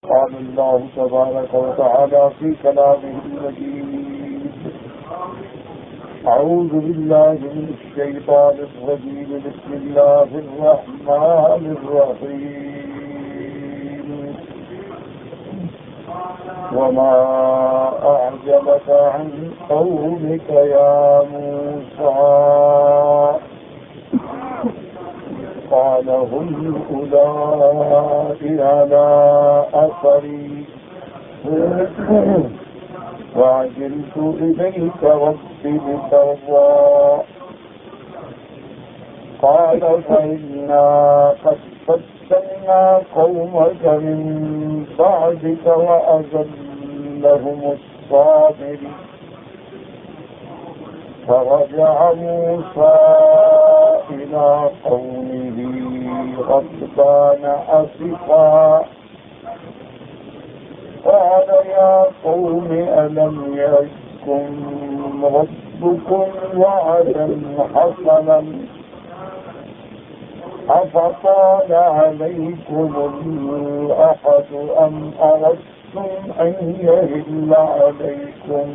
قال الله تبارك وتعالى في كلامه المجيد: أعوذ بالله من الشيطان الرجيم. بسم الله الرحمن الرحيم. وما أعجبك عن قومك يا موسى؟ قال هم أولئك على أثري وعجلت إليك رب لترضى. قال فإنا قد فتنا قومك من بعدك وأذلهم الصابرين. فرجع موسى إلى قومه غضبان أسفا قال يا قوم ألم يعدكم ربكم وعدا حسنا أفطال عليكم الأحد أم أردتم أن يهل عليكم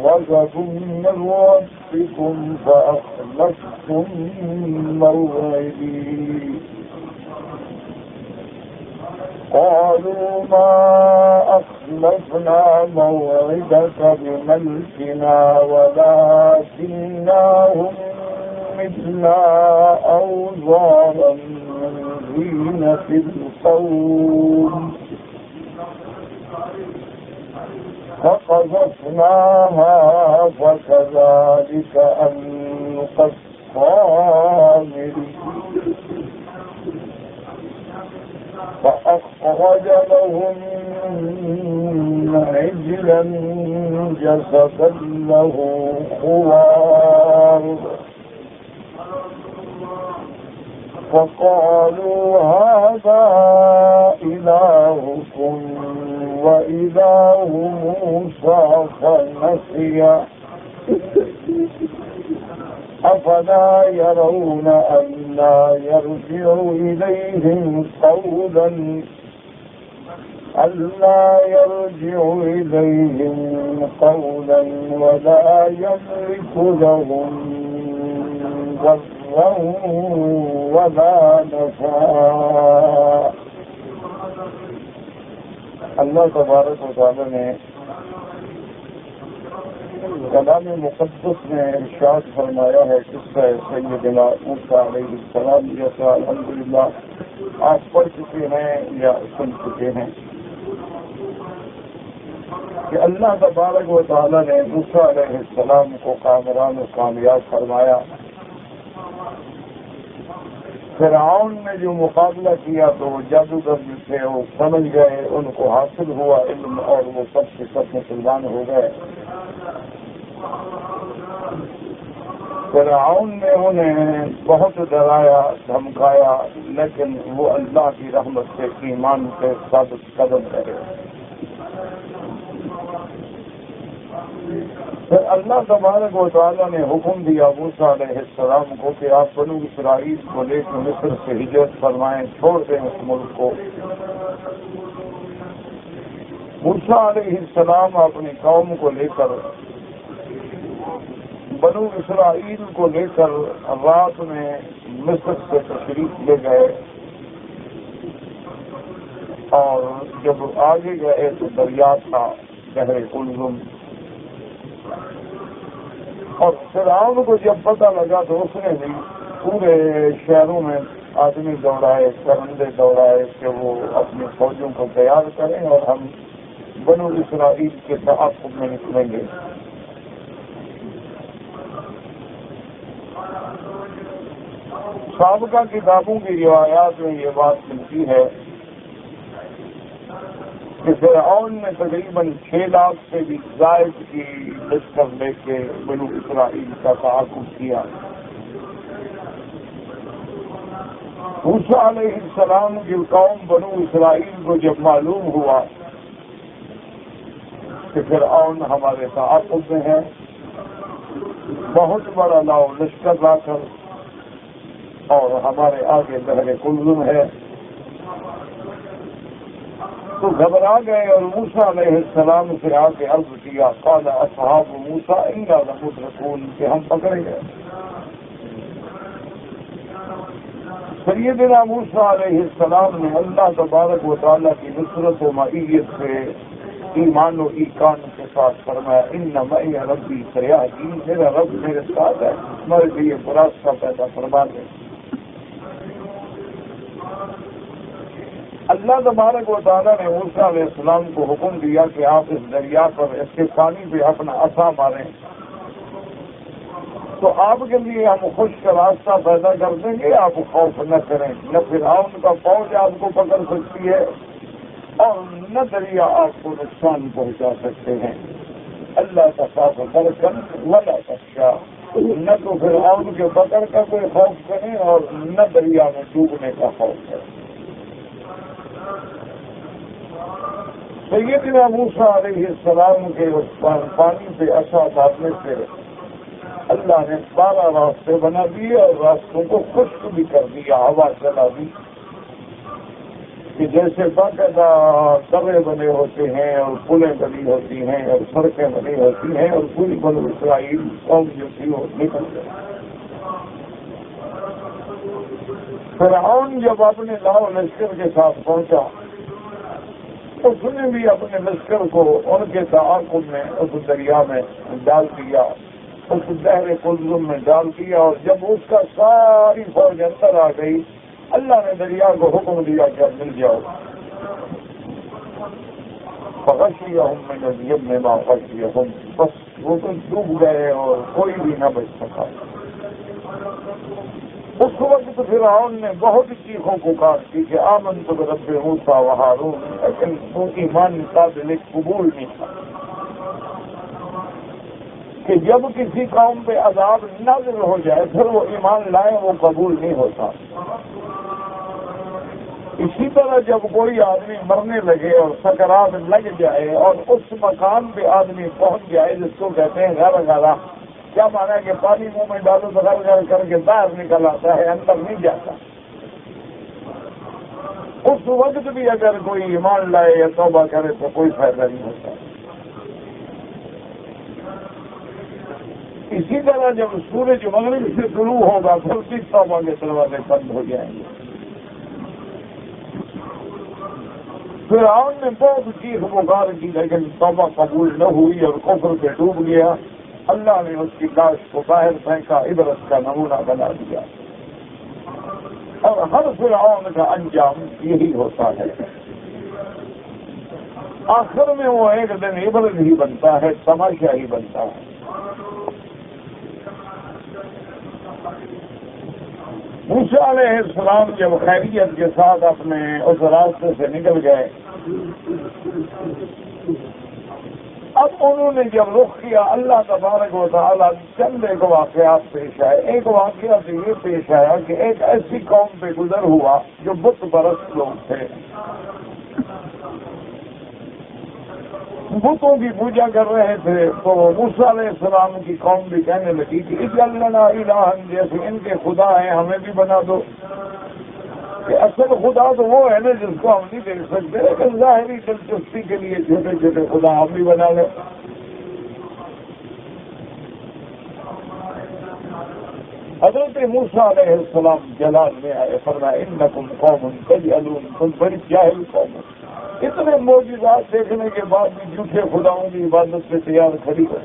غضب من ربكم فأخلفتم موعدي. قالوا ما أخلفنا موعدك بملكنا ولكننا حملنا أوزارا من زينة القوم فقذفناها فكذلك ألقى السامري. فأخرج لهم عجلا جسدا له خوار فقالوا هذا إلهكم وإله موسى فنسي. أفلا يرون ألا يرجع إليهم قولا ولا يملك لهم ضرا ولا نفعا. اللہ تبارک و تعالی نے کلام مقدس میں ارشاد فرمایا ہے قصہ سیدنا موسیٰ علیہ السلام، جیسا الحمدللہ آپ پڑھ چکے ہیں یا سن چکے ہیں کہ اللہ تبارک و تعالی نے موسیٰ علیہ السلام کو کامران و کامیاب فرمایا. فرعون نے جو مقابلہ کیا تو وہ جادوگر جو تھے وہ سمجھ گئے، ان کو حاصل ہوا علم اور وہ سب کے سب مسلمان ہو گئے. فرعون نے انہیں بہت ڈرایا دھمکایا، لیکن وہ اللہ کی رحمت سے ایمان سے ثابت قدم رہے. پھر اللہ تبارک و تعالیٰ نے حکم دیا موسیٰ علیہ السلام کو کہ آپ بنو اسرائیل کو لے کر مصر سے ہجرت فرمائیں، چھوڑ دیں اس ملک کو. موسیٰ علیہ السلام اپنی قوم کو لے کر بنو اسرائیل کو لے کر رات میں مصر سے تشریف لے گئے، اور جب آگے گئے تو دریا تھا بحر کلزم. اور فرعون کو جب پتہ لگا تو اس نے بھی پورے شہروں میں آدمی دوڑائے، کرندے دوڑائے کہ وہ اپنی فوجوں کو تیار کریں اور ہم بنو اسرائیل کے تعاقب میں نکلیں گے. سابقہ کتابوں کی روایات میں یہ بات ملتی ہے کہ فرعون نے تقریباً 6 لاکھ سے بھی زائد کی لشکر لے کے بنو اسرائیل کا تعاقب کیا. موسیٰ علیہ السلام کی قوم بنو اسرائیل کو جب معلوم ہوا کہ فرعون ہمارے تعاقب میں ہے، بہت بڑا لاؤ لشکر لا کر اور ہمارے آگے بحر کلزم ہے، تو گھبرا گئے اور موسیٰ علیہ السلام سے آ کے عرض کیا قال اصحاب موسیٰ انا لمدرکون کہ ہم پکڑے گئے. سیدنا موسیٰ علیہ السلام نے اللہ تبارک و تعالیٰ کی نصرت و معیت سے ایمان و ایقان کے ساتھ فرمایا ان معی ربی سیہدین، میرا رب میرے ساتھ ہے، ہمارے لیے راستہ پیدا فرما دے. اللہ تبارک و تعالیٰ نے موسیٰ علیہ السلام کو حکم دیا کہ آپ اس دریا پر اس کے پانی پہ اپنا عصا ماریں تو آپ کے لیے ہم خشک کا راستہ پیدا کر دیں گے، آپ خوف نہ کریں. نہ فرعون کا فوج آپ کو پکڑ سکتی ہے اور نہ دریا آپ کو نقصان پہنچا سکتے ہیں. اللہ کا صاف برکن ولا تخشا، نہ تو فرعون کے پکڑ کا کوئی خوف کریں اور نہ دریا میں ڈوبنے کا خوف کریں. سیدنا موسیٰ علیہ السلام کے اس پانی پہ عصا ڈالنے سے اللہ نے 12 راستے بنا دیے اور راستوں کو خشک بھی کر دیا، ہوا چلا دی کہ جیسے باقاعدہ درے بنے ہوتے ہیں اور پلیں بنی ہوتی ہیں اور سڑکیں بنی ہوتی ہیں اور پوری بنو اسرائیل قوم جو تھی وہ نکل گئی. فرعون جب اپنے لاؤ لشکر کے ساتھ پہنچا اس نے بھی اپنے لشکر کو ان کے تعاقب میں اس دریا میں ڈال دیا، اس بحر قلزم میں ڈال دیا. اور جب اس کا ساری فوج اندر آ گئی اللہ نے دریا کو حکم دیا کہ اب مل جاؤ. فغشیہم من الیم ما غشیہم، بس وہ تو ڈوب گئے اور کوئی بھی نہ بچ سکا. اس وقت فرعون نے بہت چیخوں پکار کی کہ آمنت برب موسیٰ و ہارون، لیکن وہ ایمان قابل قبول نہیں تھا کہ جب کسی قوم پہ عذاب نازل ہو جائے پھر وہ ایمان لائے، وہ قبول نہیں ہوتا. اسی طرح جب کوئی آدمی مرنے لگے اور سکرات لگ جائے اور اس مقام پہ آدمی پہنچ جائے جس کو کہتے ہیں گھر گھرا، کیا مانا کہ پانی منہ میں ڈالو تو گھر گھر کر کے باہر نکل آتا ہے، اندر نہیں جاتا. اس وقت بھی اگر کوئی ایمان لائے یا توبہ کرے تو کوئی فائدہ نہیں ہوتا. اسی طرح جب سورج مغرب سے طلوع ہوگا پھر بھی توبہ کے دروازے بند ہو جائیں گے. فرعون نے بہت چیخ پکار کی لیکن توبہ قبول نہ ہوئی اور کفر پہ ڈوب گیا. اللہ نے اس کی لاش کو باہر پھینکا، عبرت کا نمونہ بنا دیا. اور ہر فرعون کا انجام یہی ہوتا ہے، آخر میں وہ ایک دن عبرت ہی بنتا ہے، تماشا ہی بنتا ہے. موسیٰ علیہ السلام جب خیریت کے ساتھ اپنے اس راستے سے نکل گئے، اب انہوں نے جب رخ کیا اللہ تبارک و تعالیٰ چند ایک واقعات پیش آئے. ایک واقعہ سے یہ پیش آیا کہ ایک ایسی قوم پہ گزر ہوا جو بت پرست لوگ تھے، بتوں کی پوجا کر رہے تھے. تو موسیٰ علیہ السلام کی قوم بھی کہنے لگی کہ اجعل لنا الہا، جیسے ان کے خدا ہیں ہمیں بھی بنا دو. کہ اصل خدا تو وہ ہے نا جس کو ہم نہیں دیکھ سکتے، لیکن ظاہری دلچسپی کے لیے چھوٹے چھوٹے خدا ہم بھی بنا لیں. حضرت موسیٰ علیہ السلام جلال میں آئے، فرمایا انکم قوم تجہلون، تم بڑی جاہل قوم ہو. اتنے معجزات دیکھنے کے بعد بھی جھوٹے خداؤں کی عبادت سے تیار کھڑی ہو.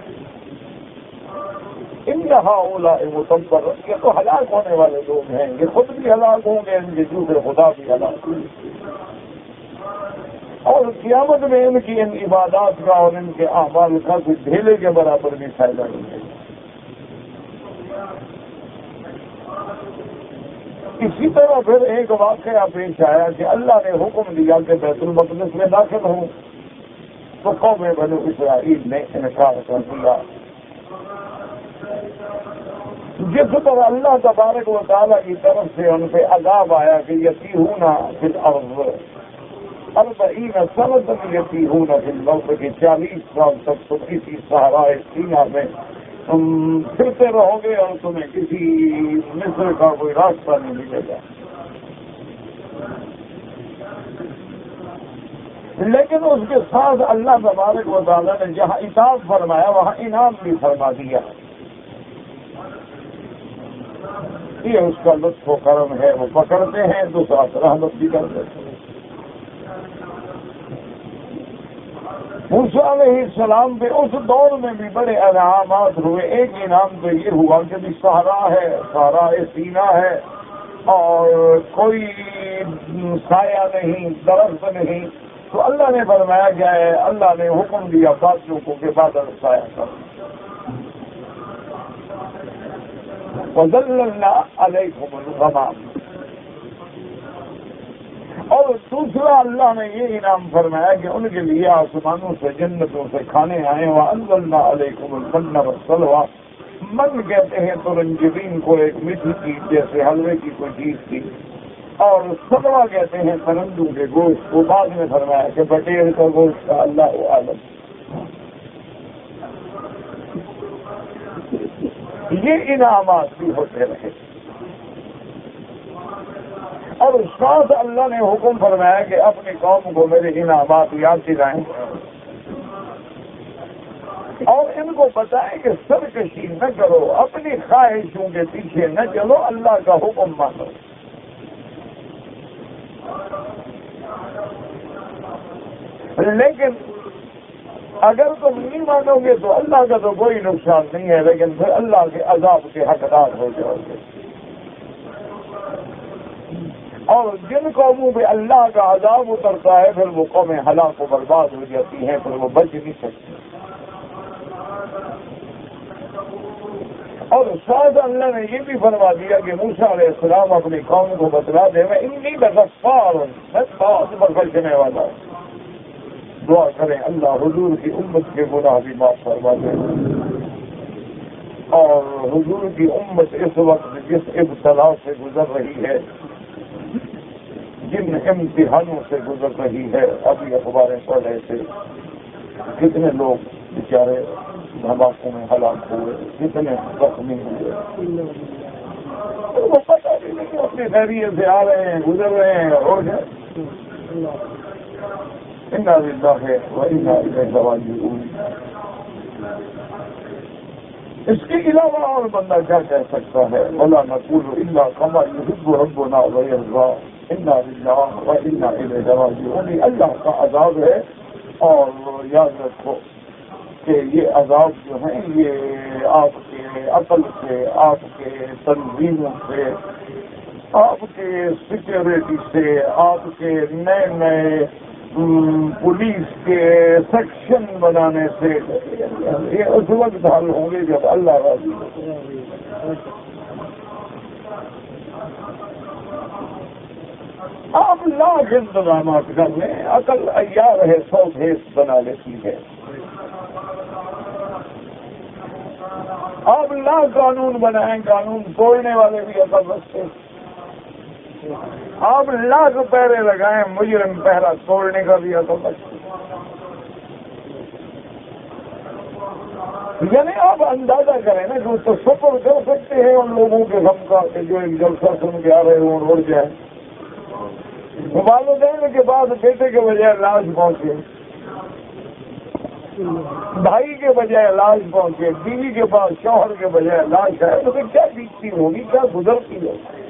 ان ہؤلاء متبر، یہ تو ہلاک ہونے والے لوگ ہیں، یہ خود بھی ہلاک ہوں گے، ان کے جھوٹے خدا بھی ہلاک ہوں گے. اور قیامت میں ان کی ان عبادات کا اور ان کے اعمال کا کوئی ڈھیلے کے برابر بھی فائدہ نہیں ہے. اسی طرح پھر ایک واقعہ پیش آیا کہ اللہ نے حکم دیا کہ بیت المقدس میں داخل ہوں تو قوم بنو اسرائیل نے انکار کر دیا. جس پر اللہ تبارک و تعالیٰ کی طرف سے ان پہ عذاب آیا کہ یتیہون فی الارض 40 سنۃ یتیہون فی الارض، کہ 40 سال تک تو کسی صحرائے سینا میں تم پھرتے رہو گے اور تمہیں کسی مصر کا کوئی راستہ نہیں ملے گا. لیکن اس کے ساتھ اللہ تبارک و تعالیٰ نے جہاں اطاعت فرمایا وہاں انعام بھی فرما دیا. یہ اس کا لطف و کرم ہے. وہ پکڑتے ہیں تو ساتھ رحمت بھی کر دیتے ہیں. موسیٰ علیہ السلام پہ اس دور میں بھی بڑے انعامات ہوئے. ایک انعام تو یہ ہوا کہ بھی صحرا ہے, صحرا سینا ہے, اور کوئی سایہ نہیں, درخت نہیں, تو اللہ نے فرمایا کیا ہے, اللہ نے حکم دیا بادلوں کو کہ بادل سایہ کر. وَظَلَّلْنَا عَلَيْكُمُ الْغَمَامَ. اور دوسرا اللہ نے یہ انعام فرمایا کہ ان کے لیے آسمانوں سے جنتوں سے کھانے آئے. وَأَنزَلْنَا عَلَيْكُمُ الْمَنَّ وَالسَّلْوَىٰ. من کہتے ہیں تو رنجبین کو, ایک میٹھی چیز جیسے حلوے کی کوئی چیز تھی, اور سلوا کہتے ہیں پرندوں کے گوشت کو. بعد میں فرمایا کہ بٹیر کا گوشت کا اللہ عالم. یہ انعامات بھی ہوتے رہے. اور ساتھ اللہ نے حکم فرمایا کہ اپنی قوم کو میرے انعامات یاد دلائیں, اور ان کو بتائیں کہ سرکشی نہ کرو, اپنی خواہشوں کے پیچھے نہ چلو, اللہ کا حکم مانو. لیکن اگر تم نہیں مانو گے تو اللہ کا تو کوئی نقصان نہیں ہے, لیکن پھر اللہ کے عذاب کے حقدار ہو جاؤ گے. اور جن قوموں پہ اللہ کا عذاب اترتا ہے پھر وہ قومیں ہلاک و برباد ہو جاتی ہیں, پھر وہ بچ نہیں سکتی. اور ساتھ اللہ نے یہ بھی فرما دیا کہ موسیٰ علیہ السلام اپنی قوم کو بتلا دے, میں انی لغفار ہوں, میں بہت بخشنے والا ہوں. دعا کریں اللہ حضور کی امت کے گناہ بھی معاف فرما دے. اور حضور کی امت اس وقت جس ابتلا سے گزر رہی ہے, جن امتحانوں سے گزر رہی ہے, ابھی اخباریں پڑھ رہے تھے کتنے لوگ بیچارے دھماکوں میں ہلاک ہوئے, کتنے زخمی ہوئے, وہ پتہ بھی نہیں اپنی خیریت سے آ رہے ہیں, گزر رہے ہیں, اور انا للہ و انا الیہ راجعون. اس کے علاوہ اور بندہ کیا کہہ سکتا ہے؟ ولا نقول الا کما یحب ربنا ویرضى. انا للہ و انا الیہ راجعون. اللہ کا عذاب ہے, اور یاد رکھو کہ یہ عذاب جو ہیں یہ آپ کے عقل سے, آپ کے تنظیموں سے, آپ کے سیکورٹی سے, آپ کے نئے نئے پولیس کے سیکشن بنانے سے, یہ اس وقت حل ہوں گے جب اللہ راضی ہو. آپ لاکھ انتظامات کر لیں, عقل عیار ہے, 100 بھیس بنا لیتی ہے. آپ لاکھ قانون بنائیں, قانون توڑنے والے بھی عقل رکھتے. آپ لاکھ پہرے لگائیں, مجرم پہرا توڑنے کا بھی عقل رکھتے. یعنی آپ اندازہ کریں نا, جو تصور کر سکتے ہیں ان لوگوں کے غم کا کہ جو ایک جلسہ سن کے آ رہے ہوں اڑ جائے. والدین کے بعد بیٹے کے بجائے لاش پہنچے, بھائی کے بجائے لاش پہنچے, بیوی کے پاس شوہر کے بجائے لاش ہے, تو کیا بیتتی ہوگی, کیا گزرتی ہوگی.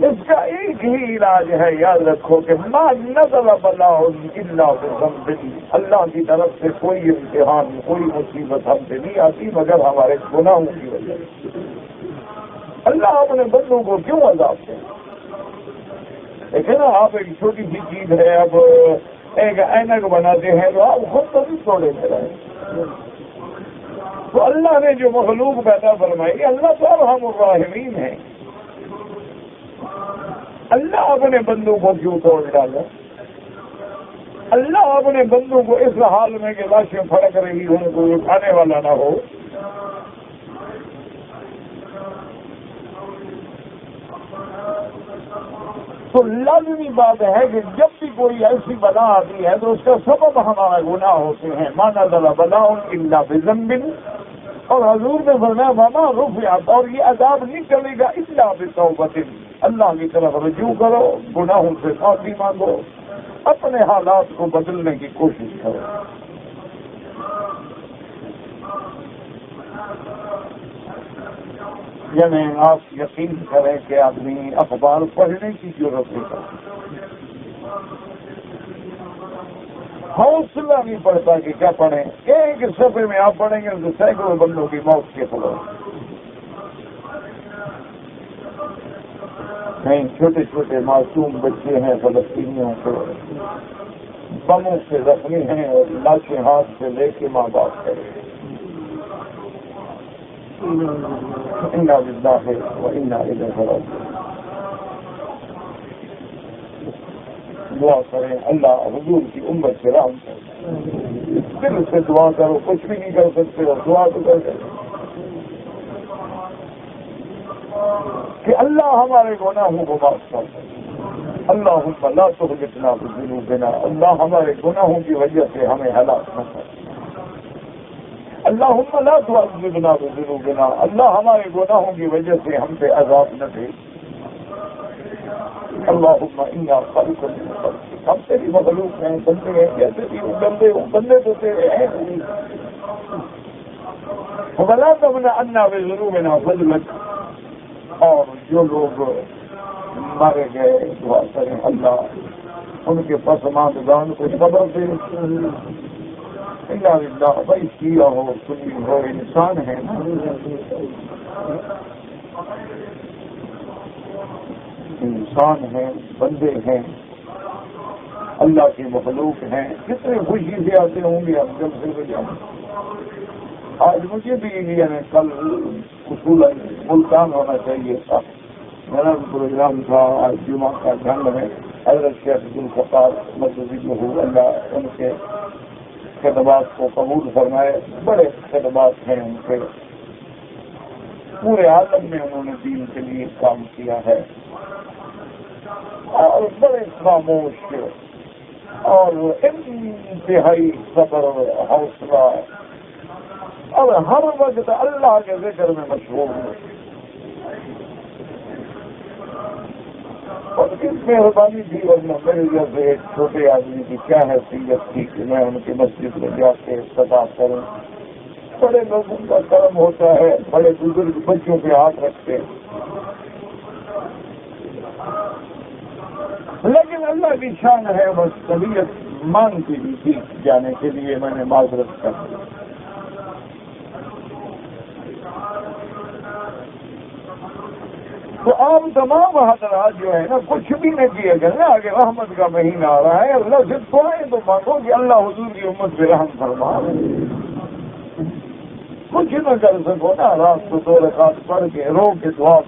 اس کا ایک ہی علاج ہے, یاد رکھو کہ ما نزل بلاء الا بذنب. اللہ کی طرف سے کوئی امتحان, کوئی مصیبت ہم سے نہیں آتی مگر ہمارے گناہوں کی وجہ سے. اللہ اپنے بندوں کو کیوں عذاب دے؟ دیکھیں نا, آپ ایک چھوٹی سی چیز ہے, اب ایک اینک بناتے ہیں تو آپ خود تو نہیں توڑے دے رہے. تو اللہ نے جو مخلوق پیدا فرمائی, اللہ تو ارحم الراحمین ہے. اللہ اپنے بندوں کو کیوں توڑ ڈالا؟ اللہ اپنے بندوں کو اس حال میں کہ لاشیں پھڑک رہی ہوں, کوئی اٹھانے والا نہ ہو. تو لازمی بات ہے کہ جب بھی کوئی ایسی بلا آتی ہے تو اس کا سبب ہمارا گناہ ہوتے ہیں. ما نزل بلاء الا بذنب. اور حضور نے فرمایا وما رفعت, اور یہ عذاب نہیں چلے گا الا بتوبۃ, اللہ کی طرف رجوع کرو، گناہوں سے معافی مانگو، اپنے حالات کو بدلنے کی کوشش کرو۔ یعنی آپ یقین کریں کہ آدمی اخبار پڑھنے کی ضرورت نہیں پڑتی، حوصلہ نہیں پڑتا کہ کیا پڑھیں، ایک صفحے میں آپ پڑھیں گے تو سینکڑوں بندوں کی موت کے خلاف۔ نہیں، چھوٹے چھوٹے معصوم بچے ہیں فلسطینیوں کو بموں سے زخمی ہیں اور لاشیں ہاتھ سے لے کے ماں باپ کرے۔ انا للہ و انا الیہ راجعون۔ دعا کریں اللہ حضور کی امت سے رحم کرے، دل سے دعا کرو، کچھ بھی نہیں کر سکتے ہو، دعا تو کر دیں کہ اللہ ہمارے گناہوں کو معاف کر دے۔ اللہم لا تہلکنا بذنوبنا، اللہ ہمارے گناہوں کی وجہ سے ہمیں ہلاک نہ کر۔ اللہم لا تعذبنا بذنوبنا، اللہ ہمارے گناہوں کی وجہ سے ہم پہ عذاب نہ دے۔ اللہم انا خلق من خلقک، ہم تیری مخلوق ہیں، بندے ہیں، جیسے بھی بندے ہوں، بندے تو تیرے ہیں۔ ولا تمنعنا بذنوبنا فضلک، اور جو لوگ مارے گئے دعا کریں اللہ ان کے پسماندگان کو صبر دے۔ اللہ للہ، بھائی شیعہ ہو سنی ہو انسان ہے نا، انسان ہیں، بندے ہیں، اللہ کی مخلوق ہیں، کتنے خوشی سے آتے ہوں گے ہم جب سے بجاؤں۔ آج مجھے بھی یعنی کل اصول ملتان ہونا چاہیے تھا، میرا پروگرام تھا آج جمعہ کا جھنڈ میں حضرت شیخ ذوالفقار مددہ اللہ ان کے خدمات کو قبول فرمائے، بڑے خدمات ہیں ان کے، پورے عالم میں انہوں نے دین کے لیے کام کیا ہے اور بڑے خاموش اور انتہائی صبر حوصلہ اور ہر وقت اللہ کے ذکر میں مشغول ہے۔ اور کس مہربانی تھی، ورنہ میرے جیسے ایک چھوٹے آدمی کی کیا حیثیت تھی کہ میں ان کی مسجد میں جا کے افتتاح کروں۔ بڑے لوگوں کا کرم ہوتا ہے، بڑے بزرگ بچوں پہ ہاتھ رکھتے، لیکن اللہ کی شان ہے، بس طبیعت مانگتی بھی تھی جانے کے لیے، میں نے معذرت کر دی۔ تو آپ تمام حضرات جو ہے نا کچھ بھی نہ کیے گا نا، آگے رحمت کا مہینہ آ رہا ہے، اللہ سے دعائیں تو مانگو کہ اللہ حضور کی امت پہ رحم فرما۔ کچھ نہ کر سکو نا، رات کو 2 رکعت پڑھ کے رو کے دعا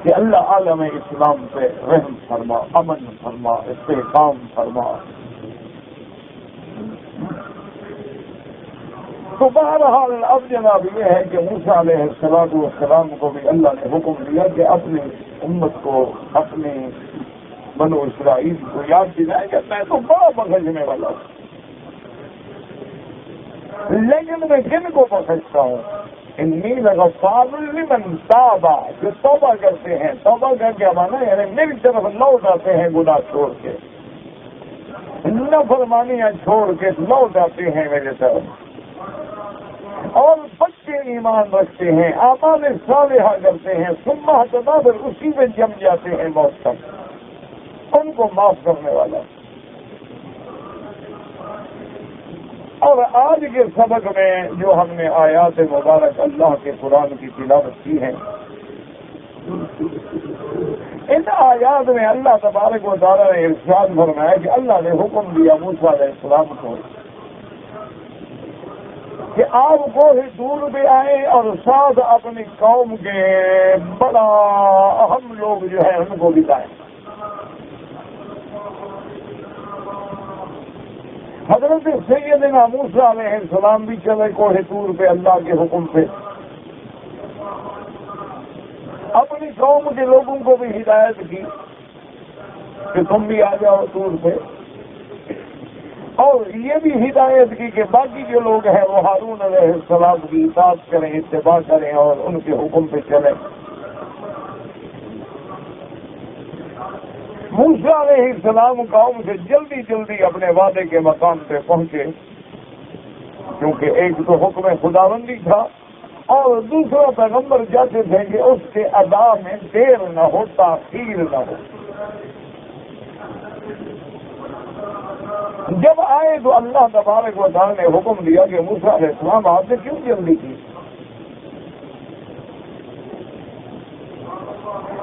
کہ اللہ عالم اسلام پہ رحم فرما، امن فرما، استحکام فرما۔ تو بہرحال اب جناب یہ ہے کہ موسیٰ علیہ السلام کو بھی اللہ نے حکم دیا کہ اپنی امت کو، اپنے بنو اسرائیل کو یاد دلائے کہ میں تو بڑا بخشنے والا ہوں، لیکن میں کن کو بخشتا ہوں؟ انی لغفار لمن تاب، جو توبہ کرتے ہیں۔ توبہ کا کیا معنی؟ یعنی میری طرف لوٹ آتے ہیں گناہ چھوڑ کے، نافرمانیاں چھوڑ کے لوٹ آتے ہیں میرے طرف، اور بچے ایمان رکھتے ہیں، اعمال صالحہ کرتے ہیں، ثم اہتدوا، اسی میں جم جاتے ہیں موت تک، ان کو معاف کرنے والا۔ اور آج کے سبق میں جو ہم نے آیات مبارک اللہ کے قرآن کی تلاوت کی ہے، ان آیات میں اللہ تبارک و تعالیٰ نے ارشاد فرمایا کہ اللہ نے حکم دیا موسیٰ علیہ السلام کو کہ آپ کوہ طور پہ آئیں اور ساتھ اپنی قوم کے بڑا اہم لوگ جو ہیں ان کو بھی لائیں۔ حضرت سیدنا موسیٰ علیہ السلام بھی چلے کوہ طور پہ اللہ کے حکم سے، اپنی قوم کے لوگوں کو بھی ہدایت کی کہ تم بھی آ جاؤ طور پہ، اور یہ بھی ہدایت کی کہ باقی جو لوگ ہیں وہ ہارون علیہ السلام کی اطاعت کریں، اتباع کریں اور ان کے حکم پہ چلیں۔ موسیٰ علیہ السلام قوم سے جلدی جلدی اپنے وعدے کے مقام پہ پہنچے، کیونکہ ایک تو حکم خداوندی تھا اور دوسرا پیغمبر چاہتے تھے کہ اس کے ادا میں دیر نہ ہو، تاخیر نہ ہو۔ جب آئے تو اللہ تبارک و تعالی نے حکم دیا کہ موسیٰ علیہ السلام آپ نے کیوں جلدی کی؟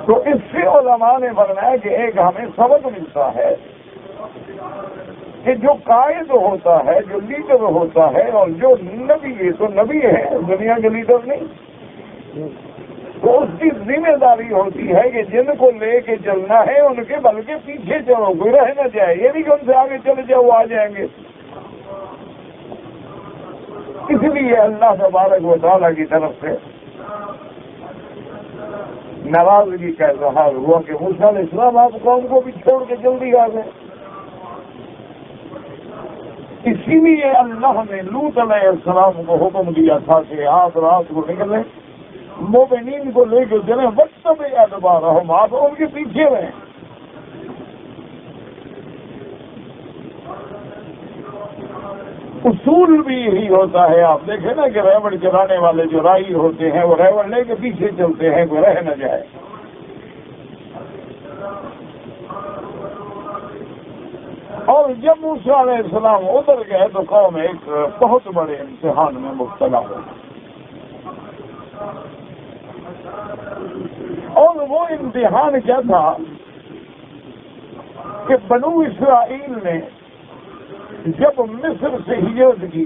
تو اس سے علماء نے فرمایا کہ ایک ہمیں سبق ملتا ہے کہ جو قائد ہوتا ہے، جو لیڈر ہوتا ہے، اور جو نبی ہے تو نبی ہے، دنیا کے لیڈر نہیں، تو اس کی ذمہ داری ہوتی ہے کہ جن کو لے کے چلنا ہے ان کے بلکہ پیچھے چلو، کوئی رہ نہ جائے۔ یہ نہیں کہ ان سے آگے چلے جاؤ، وہ آ جائیں گے۔ اس لیے اللہ تبارک و تعالیٰ کی طرف سے ناراضگی کا اظہار ہوا کہ موسیٰ علیہ السلام آپ قوم کو بھی چھوڑ کے جلدی آ گئے۔ اسی لیے اللہ نے لوط علیہ السلام کو حکم دیا تھا کہ آپ رات کو نکلیں، مومنین کو لے کے چلیں، وقت میں ادبارہم، آپ ان کے پیچھے رہیں۔ اصول بھی یہی ہوتا ہے، آپ دیکھیں نا کہ ریوڑ چلانے والے جو رائی ہوتے ہیں وہ ریوڑ لے کے پیچھے چلتے ہیں، کوئی رہ نہ جائے۔ اور جب موسیٰ علیہ السلام ادھر گئے تو قوم ایک بہت بڑے امتحان میں مبتلا ہو، اور وہ امتحان کیا تھا کہ بنو اسرائیل نے جب مصر سے ہجرت کی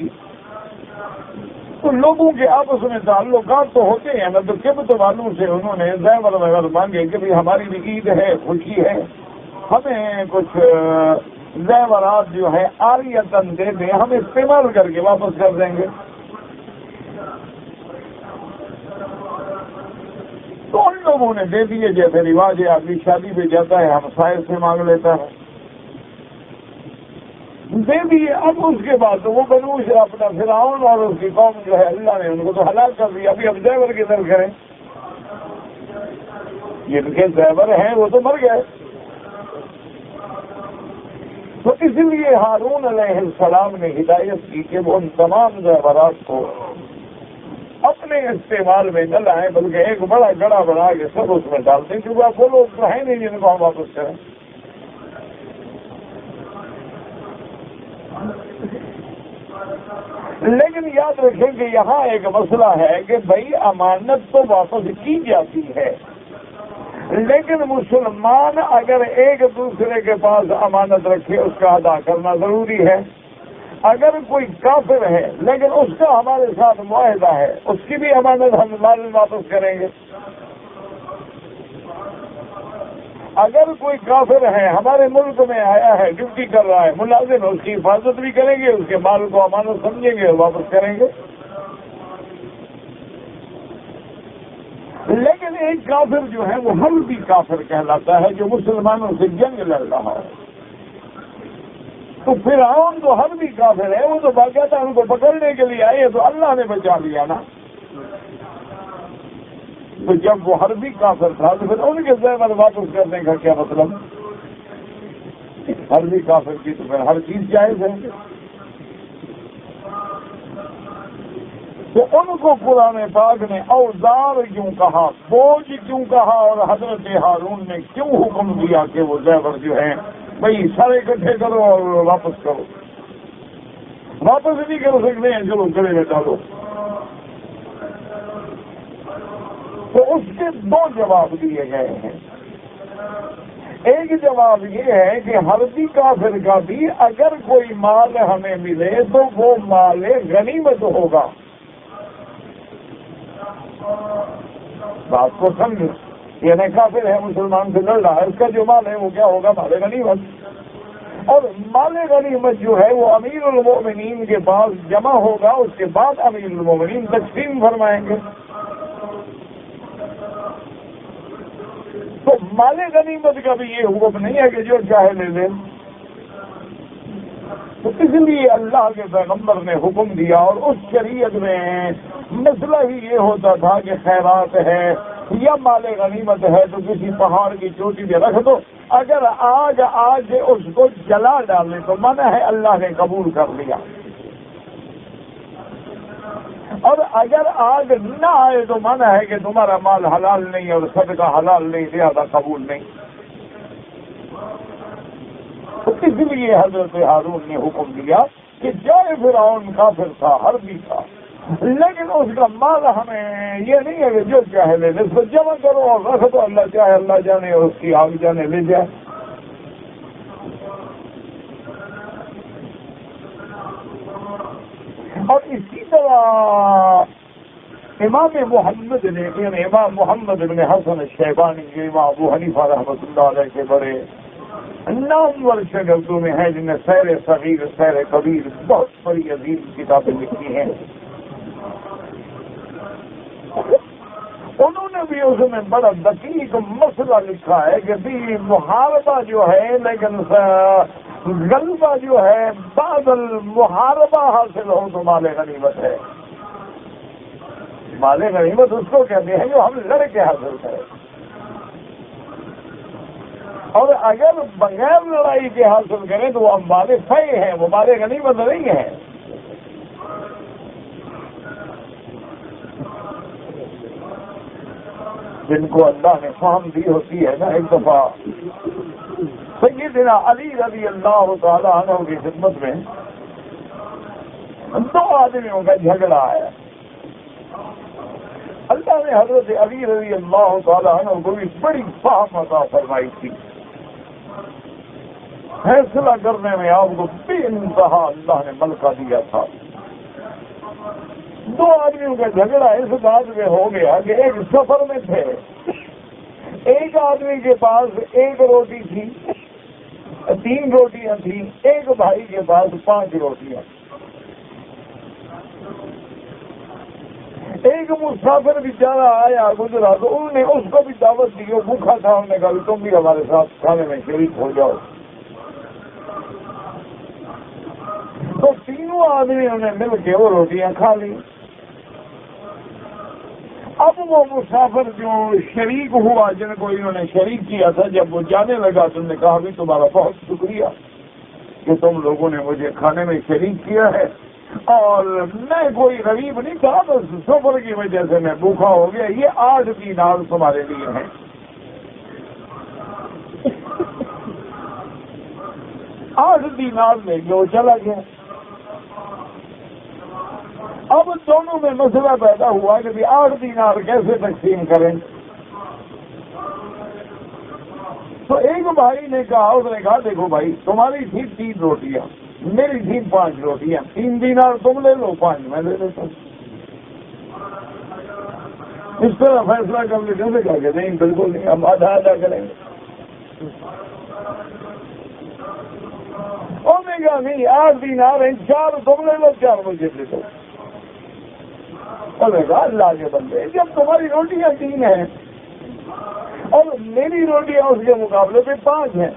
تو لوگوں کے آپس میں تعلقات تو ہوتے ہیں نا، تو قبط والوں سے انہوں نے زیور وغیرہ مانگے کہ بھائی ہماری بھی عید ہے، خوشی ہے، ہمیں کچھ زیورات جو ہے عاریتاً دے دیں، ہم استعمال کر کے واپس کر دیں گے۔ تو ان لوگوں نے دے دیے، جیسے رواج ہے، آدمی شادی پہ جاتا ہے ہمسائے سے مانگ لیتا ہے، دے دیے۔ اب اس کے بعد تو وہ بنو اپنا فرعون اور اس کی قوم جو ہے اللہ نے ان کو تو ہلاک کر دیا، ابھی اب زیور کی طرف کریں، جن کے زیور ہیں وہ تو مر گئے۔ تو اس لیے ہارون علیہ السلام نے ہدایت کی کہ وہ ان تمام زیورات کو اپنے استعمال میں نہ لائیں، بلکہ ایک بڑا گڑا بنا کے سب اس میں ڈال دیں، کیونکہ آپ وہ لوگ تو ہیں نہیں جن کو ہم واپس کریں۔ لیکن یاد رکھیں کہ یہاں ایک مسئلہ ہے کہ بھائی امانت تو واپس کی جاتی ہے، لیکن مسلمان اگر ایک دوسرے کے پاس امانت رکھے اس کا ادا کرنا ضروری ہے۔ اگر کوئی کافر ہے لیکن اس کا ہمارے ساتھ معاہدہ ہے، اس کی بھی امانت ہم لازم واپس کریں گے۔ اگر کوئی کافر ہے ہمارے ملک میں آیا ہے، ڈیوٹی کر رہا ہے، ملازم ہے، اس کی حفاظت بھی کریں گے، اس کے مال کو امانت سمجھیں گے اور واپس کریں گے۔ لیکن ایک کافر جو ہے وہ حربی کافر کہلاتا ہے، جو مسلمانوں سے جنگ لڑ رہا ہے۔ تو فرعون تو حربی کافر ہے، وہ تو باقاعدہ ان کو پکڑنے کے لیے آئے، تو اللہ نے بچا لیا نا۔ تو جب وہ حربی کافر تھا تو پھر ان کے زیور واپس کرنے کا کیا مطلب؟ حربی کافر کی تو پھر ہر چیز جائز ہے۔ تو ان کو قرآن پاک نے اوزار کیوں کہا، بوجھ کیوں کہا، اور حضرت ہارون نے کیوں حکم دیا کہ وہ زیور جو ہیں بھائی سارے اکٹھے کرو اور واپس کرو؟ واپس نہیں کر سکتے ہیں، چلو کرے میں ڈالو۔ تو اس کے دو جواب دیے گئے ہیں۔ ایک جواب یہ ہے کہ حربی کافر کا بھی اگر کوئی مال ہمیں ملے تو وہ مال غنیمت ہوگا۔ بات کو سمجھ، یعنی کافر ہے، مسلمان سے لڑ رہا ہے، اس کا جو مال ہے وہ کیا ہوگا؟ مال غنیمت۔ اور مال غنیمت جو ہے وہ امیر المومنین کے پاس جمع ہوگا، اس کے بعد امیر المومنین تقسیم فرمائیں گے۔ تو مال غنیمت کا بھی یہ حکم نہیں ہے کہ جو چاہے لے لے۔ تو اس لیے اللہ کے پیغمبر نے حکم دیا، اور اس شریعت میں مسئلہ ہی یہ ہوتا تھا کہ خیرات ہے یا مال غنیمت ہے تو کسی پہاڑ کی چوٹی پہ رکھ دو، اگر آج اس کو جلا ڈالے تو منع ہے، اللہ نے قبول کر لیا، اور اگر آگ نہ آئے تو منع ہے کہ تمہارا مال حلال نہیں اور صدقہ حلال نہیں، لہذا قبول نہیں۔ تو اس لیے حضرت ہارون نے حکم دیا کہ جائے فرعون کافر تھا، حربی تھا، لیکن اس کا مال ہمیں یہ نہیں ہے کہ جو چاہے لے لے، اس کو جمع کرو اور رکھ دو، اللہ چاہے اللہ جانے اور اس کی آگ جانے لے جائے۔ اور اسی طرح امام محمد نے، یعنی امام محمد بن حسن الشیبانی کے، امام ابو حنیفہ رحمۃ اللہ علیہ کے بڑے نامور شاگردوں میں ہیں، جن نے سیر صغیر سیر کبیر بہت بڑی عظیم کتابیں لکھی ہیں، انہوں نے بھی اس میں بڑا دقیق مسئلہ لکھا ہے کہ بھی محاربہ جو ہے، لیکن غلبہ جو ہے بعد المحاربہ حاصل ہو تو مال غنیمت ہے۔ مال غنیمت اس کو کہتے ہیں جو ہم لڑ کے حاصل کریں، اور اگر بغیر لڑائی کے حاصل کریں تو وہ مال فی ہیں، وہ مال غنیمت نہیں ہے۔ جن کو اللہ نے فہم دی ہوتی ہے نا، ایک دفعہ سیدنا علی رضی اللہ تعالیٰ عنہ کی خدمت میں دو آدمیوں کا جھگڑا ہے، اللہ نے حضرت علی رضی اللہ تعالیٰ عنہ کو بھی بڑی فہم عطا فرمائی تھی، فیصلہ کرنے میں آپ کو بے انتہا اللہ نے ملکہ دیا تھا۔ دو آدمیوں کا جھگڑا اس بات میں ہو گیا کہ ایک سفر میں تھے، ایک آدمی کے پاس ایک روٹی تھی، 3 روٹیاں تھیں، ایک بھائی کے پاس 5 روٹیاں، ایک مسافر بیچارہ آیا گزرا تو انہوں نے اس کو بھی دعوت دی، وہ بھوکا تھا، انہوں نے کہا تم بھی ہمارے ساتھ کھانے میں شریک ہو جاؤ، تو تینوں آدمیوں نے مل کے وہ روٹیاں کھا لی۔ اب وہ مسافر جو شریک ہوا، جن کو انہوں نے شریک کیا تھا، جب وہ جانے لگا تو انہوں نے کہا بھی تمہارا بہت شکریہ کہ تم لوگوں نے مجھے کھانے میں شریک کیا ہے، اور میں کوئی غریب نہیں تھا، بس سفر کی وجہ سے میں بھوکا ہو گیا، یہ 8 دینار تمہارے لیے ہیں۔ 8 دینار لے کے وہ چلا گیا۔ اب دونوں میں مسئلہ پیدا ہوا کہ 8 دینار کیسے تقسیم کریں، تو ایک بھائی نے کہا، اس نے کہا دیکھو بھائی، تمہاری تھی 3 روٹیاں، میری تھی 5 روٹیاں، 3 دینار تم لے لو، 5 میں لے لیتا ہوں۔ اس طرح فیصلہ کر لیتے ہیں کہ نہیں بالکل نہیں، ہم آدھا آدھا کریں گے۔ انہوں نے کہا نہیں، 8 دینار ہیں، 4 تم لے لو، 4 مجھے لے دو۔ انہوں نے کہا اللہ کے بندے، جب تمہاری روٹیاں 3 ہیں اور میری روٹیاں اس کے مقابلے پہ 5 ہیں،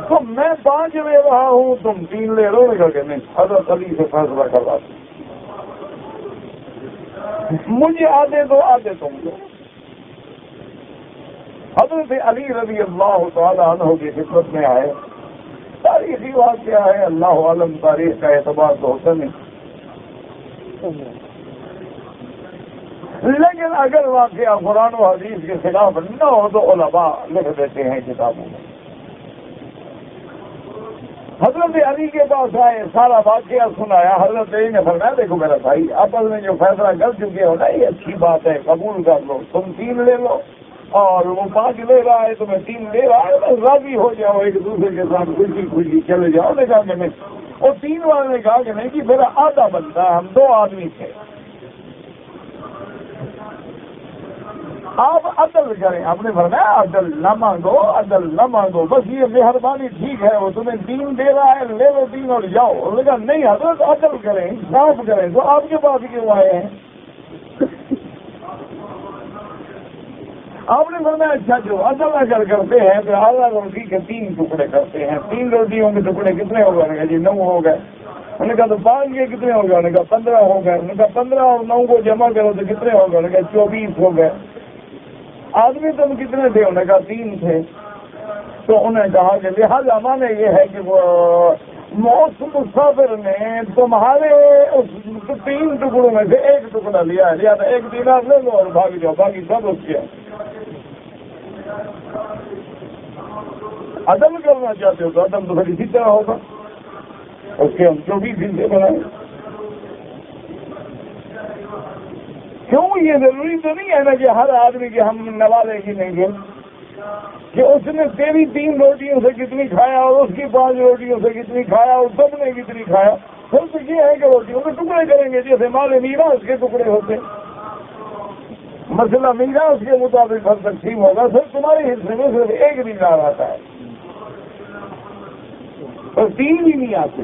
تو میں 5 لے رہا ہوں، تم 3 لے رہو گا کہ نہیں؟ حضرت علی سے فیصلہ کروا دو، مجھے آدھے دو، آدھے تم دو۔ حضرت علی رضی اللہ تعالیٰ عنہ کی خدمت میں آئے، تاریخی واقعہ ہے، اللہ عالم تاریخ کا اعتبار تو ہوتا نہیں، لیکن اگر واقعہ قرآن و حدیث کے خلاف نہ ہو تو علماء لکھ دیتے ہیں کتابوں میں۔ حضرت علی کے پاس آئے، سارا واقعہ سنایا، حضرت علی نے فرمایا دیکھو میرا بھائی، آپس میں جو فیصلہ کر چکے ہو نا، یہ اچھی بات ہے، قبول کر لو، تم 3 لے لو اور وہ 5 لے رہا ہے، تمہیں 3 لے رہا ہے، بس راضی ہو جاؤ، ایک دوسرے کے ساتھ خوشی خوشی چلے جاؤ۔ نے کہا کہ نہیں، اور 3 والے نے کہا کہ نہیں کہ میرا آدھا بنتا ہے، ہم 2 آدمی تھے، آپ عدل کریں۔ آپ نے فرمایا عدل نہ مانگو، عدل نہ مانگو، بس یہ مہربانی ٹھیک ہے، وہ تمہیں 3 دے رہا ہے، لے لو 3 اور جاؤ۔ انہوں نے کہا نہیں حضرت، عدل کریں، انصاف کریں، تو آپ کے پاس کیوں آئے ہیں؟ آپ نے فرمایا اچھا جو اصل اگر کرتے ہیں تو آدھا روٹی کے 3 ٹکڑے کرتے ہیں. 3 روٹیوں کے ٹکڑے کتنے ہو گئے؟ جی 9 ہو گئے. انہوں نے کہا تو 5 کے کتنے ہو گئے؟ انہوں نے کہا 15 ہو گئے. انہوں نے کہا 15 اور 9 کو جمع کرو تو کتنے ہو گئے؟ انہوں نے کہا 24 ہو گئے. آدمی تم کتنے تھے؟ انہوں نے کہا 3 تھے. تو انہوں نے کہا کہ لہٰذا مانے یہ ہے کہ وہ اس مسافر نے تمہارے اس 3 ٹکڑوں میں سے 1 ٹکڑا لیا ہے، لہٰذا 1 دینار لے لو اور بھاگ جاؤ، باقی سب اس کے. عدم کرنا چاہتے ہو تو عدم تو پھر اسی طرح ہوگا، اس کے ہم 24 دن سے بنائیں. کیوں یہ ضروری تو نہیں ہے نا کہ ہر آدمی کے ہم نوالے ہی نہیں گے کہ اس نے تیری 3 روٹیوں سے کتنی کھایا اور اس کی 5 روٹیوں سے کتنی کھایا اور سب نے کتنی کھایا. پھر تو یہ ہے کہ روٹیوں کے ٹکڑے کریں گے جیسے مال میراث کے ٹکڑے ہوتے. مسئلہ میراث کے مطابق ہر تقسیم ہوگا. پھر تمہارے حصے میں صرف 1 دینار آتا ہے اور 3 بھی نہیں آتے.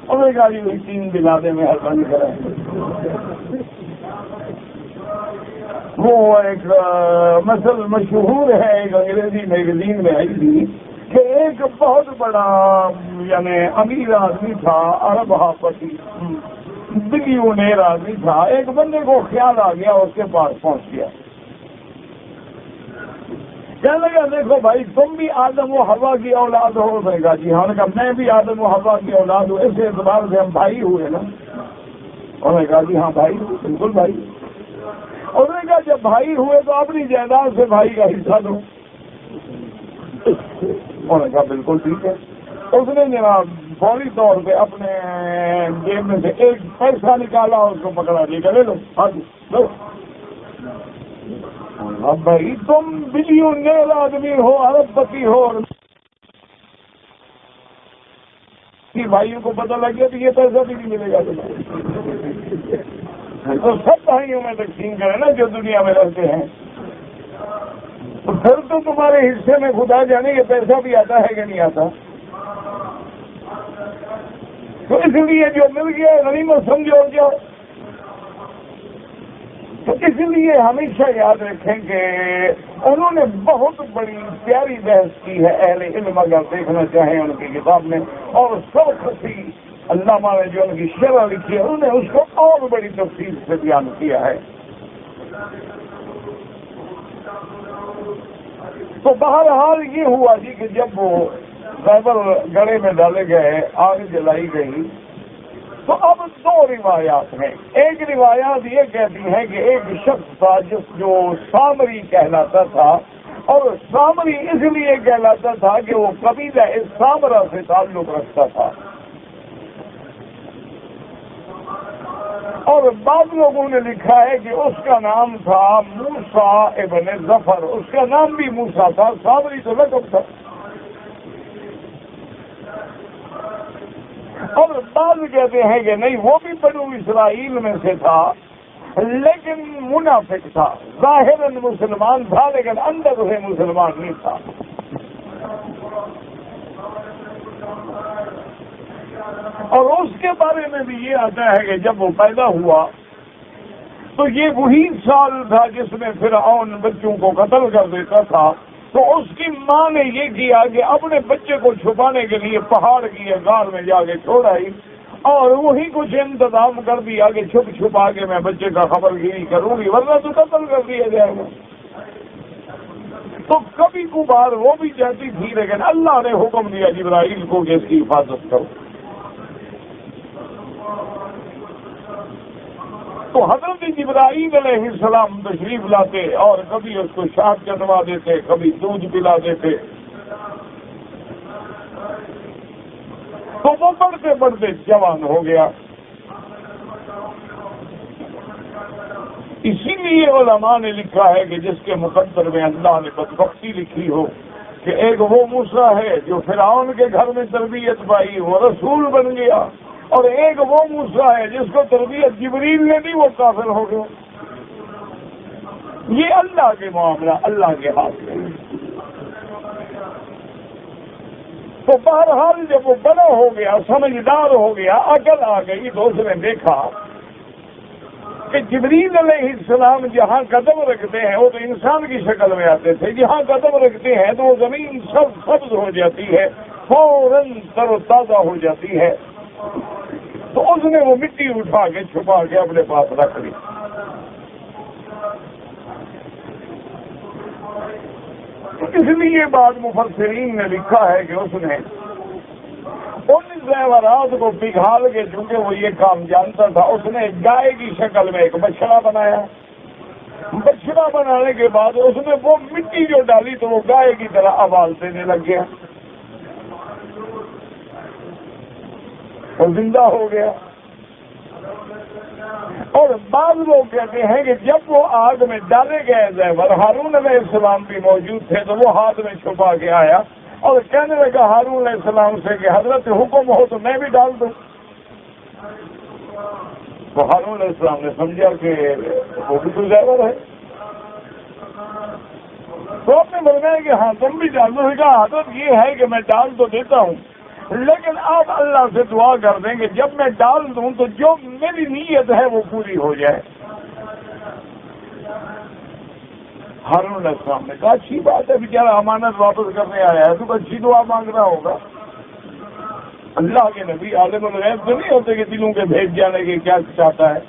اور ایک آدمی ہوئی 3 دلا دے میں ہر بند کریں. وہ ایک مثل مشہور ہے ایک انگریزی میگزین میں آئی تھی کہ ایک بہت بڑا یعنی امیر آدمی تھا، عرب ہاپتی بلیونیر آدمی تھا. ایک بندے کو خیال آ گیا، اس کے پاس پہنچ گیا، کہنے لگا دیکھو بھائی تم بھی آدم و حوا کی اولاد ہو. میں نے کہا جی ہاں. کہا میں بھی آدم و حوا کی اولاد ہوں، اس اعتبار سے ہم بھائی ہوئے نا. انہوں نے کہا جی ہاں بھائی، بالکل بھائی. انہوں نے کہا جب بھائی ہوئے تو اپنی جائیداد سے بھائی کا حصہ دو. انہوں نے کہا بالکل ٹھیک ہے. اس نے جناب فوری طور پہ اپنے جیب میں سے 1 پیسہ نکالا، اس کو پکڑا دیا، لے لو لو. اب بھائی تم بلیونیر آدمی ہو، ارب پتی ہو، بھائیوں کو پتہ لگ گیا تو یہ پیسہ بھی نہیں ملے گا تمہیں. تو سب بھائیوں میں تقسیم کریں نا جو دنیا میں رہتے ہیں. تو پھر تو تمہارے حصے میں خدا جانے یہ پیسہ بھی آتا ہے کہ نہیں آتا. تو اس لیے جو مل گیا غنیمت سمجھو جاؤ. تو اس لیے ہمیشہ یاد رکھیں کہ انہوں نے بہت بڑی پیاری بحث کی ہے اہل علم، اگر دیکھنا چاہیں ان کی کتاب میں. اور سب خصی علامہ نے جو ان کی شرح لکھی ہے انہوں نے اس کو اور بڑی تفصیل سے بیان کیا ہے. تو بہرحال یہ ہوا جی کہ جب وہ خیبر گڑھے میں ڈالے گئے، آگ جلائی گئی، تو اب 2 روایات ہیں. ایک روایات یہ کہتی ہے کہ ایک شخص تھا جو سامری کہلاتا تھا، اور سامری اس لیے کہلاتا تھا کہ وہ قبیلہ سامرا سے تعلق رکھتا تھا. اور بعض لوگوں نے لکھا ہے کہ اس کا نام تھا موسیٰ ابن ظفر. اس کا نام بھی موسیٰ تھا، سامری تو لقب تھا. اور بعض کہتے ہیں کہ نہیں، وہ بھی بنو اسرائیل میں سے تھا لیکن منافق تھا. ظاہراً مسلمان تھا لیکن اندر سے مسلمان نہیں تھا. اور اس کے بارے میں بھی یہ آتا ہے کہ جب وہ پیدا ہوا تو یہ وہی سال تھا جس میں فرعون بچوں کو قتل کر دیتا تھا. تو اس کی ماں نے یہ کیا کہ اپنے بچے کو چھپانے کے لیے پہاڑ کی غار میں جا کے چھوڑائی، اور وہی کچھ انتظام کر دیا کہ چھپ چھپا کے میں بچے کا خبر گیری کروں گی ورنہ تو قتل کر دیا جائے گا. تو کبھی کبھار وہ بھی چاہتی تھی لیکن اللہ نے حکم دیا جبرائیل کو کہ اس کی حفاظت کرو. تو حضرت جبرائیل علیہ السلام تشریف لاتے اور کبھی اس کو شہد چٹوا دیتے، کبھی دودھ پلا دیتے. تو وہ بڑھتے بڑھتے جوان ہو گیا. اسی لیے علماء نے لکھا ہے کہ جس کے مقدر میں اللہ نے بدبختی لکھی ہو کہ ایک وہ موسیٰ ہے جو فرعون کے گھر میں تربیت پائی، وہ رسول بن گیا، اور ایک وہ موسیٰ ہے جس کو تربیت جبریل نے دی، وہ کافر ہو گیا. یہ اللہ کے معاملہ، اللہ کے ہاتھ میں. تو بہرحال جب وہ بڑا ہو گیا، سمجھدار ہو گیا، عقل آ گئی، تو اس نے دیکھا کہ جبریل علیہ السلام جہاں قدم رکھتے ہیں وہ تو انسان کی شکل میں آتے تھے، جہاں قدم رکھتے ہیں تو وہ زمین سبز ہو جاتی ہے، فوراً تر و تازہ ہو جاتی ہے. تو اس نے وہ مٹی اٹھا کے چھپا کے اپنے پاس رکھ لی. اس لیے بعد مفسرین نے لکھا ہے کہ اس نے ان زیورات کو پگھال کے، چونکہ وہ یہ کام جانتا تھا، اس نے گائے کی شکل میں ایک بچڑا بنایا. بچڑا بنانے کے بعد اس نے وہ مٹی جو ڈالی تو وہ گائے کی طرح آواز دینے لگ گیا اور زندہ ہو گیا. اور بعض لوگ کہتے ہیں کہ جب وہ آگ میں ڈالے گئے زیور، ہارون علیہ السلام بھی موجود تھے، تو وہ ہاتھ میں چھپا کے آیا اور کہنے لگا ہارون علیہ السلام سے کہ حضرت حکم ہو تو میں بھی ڈال دوں. تو ہارون علیہ السلام نے سمجھا کہ وہ بھی تو زیور ہے، تو آپ نے فرمایا کہ ہاں تم بھی ڈال دو. کہا حضرت یہ ہے کہ میں ڈال تو دیتا ہوں، لیکن آپ اللہ سے دعا کر دیں کہ جب میں ڈال دوں تو جو میری نیت ہے وہ پوری ہو جائے. ہارون علیہ السلام نے کہا اچھی بات ہے، بیچارہ امانت واپس کرنے آیا ہے تو اچھی دعا مانگ رہا ہوگا. اللہ کے نبی عالم الغیب تو نہیں ہوتے کہ دلوں کے بھیج جانے کے کیا چاہتا ہے.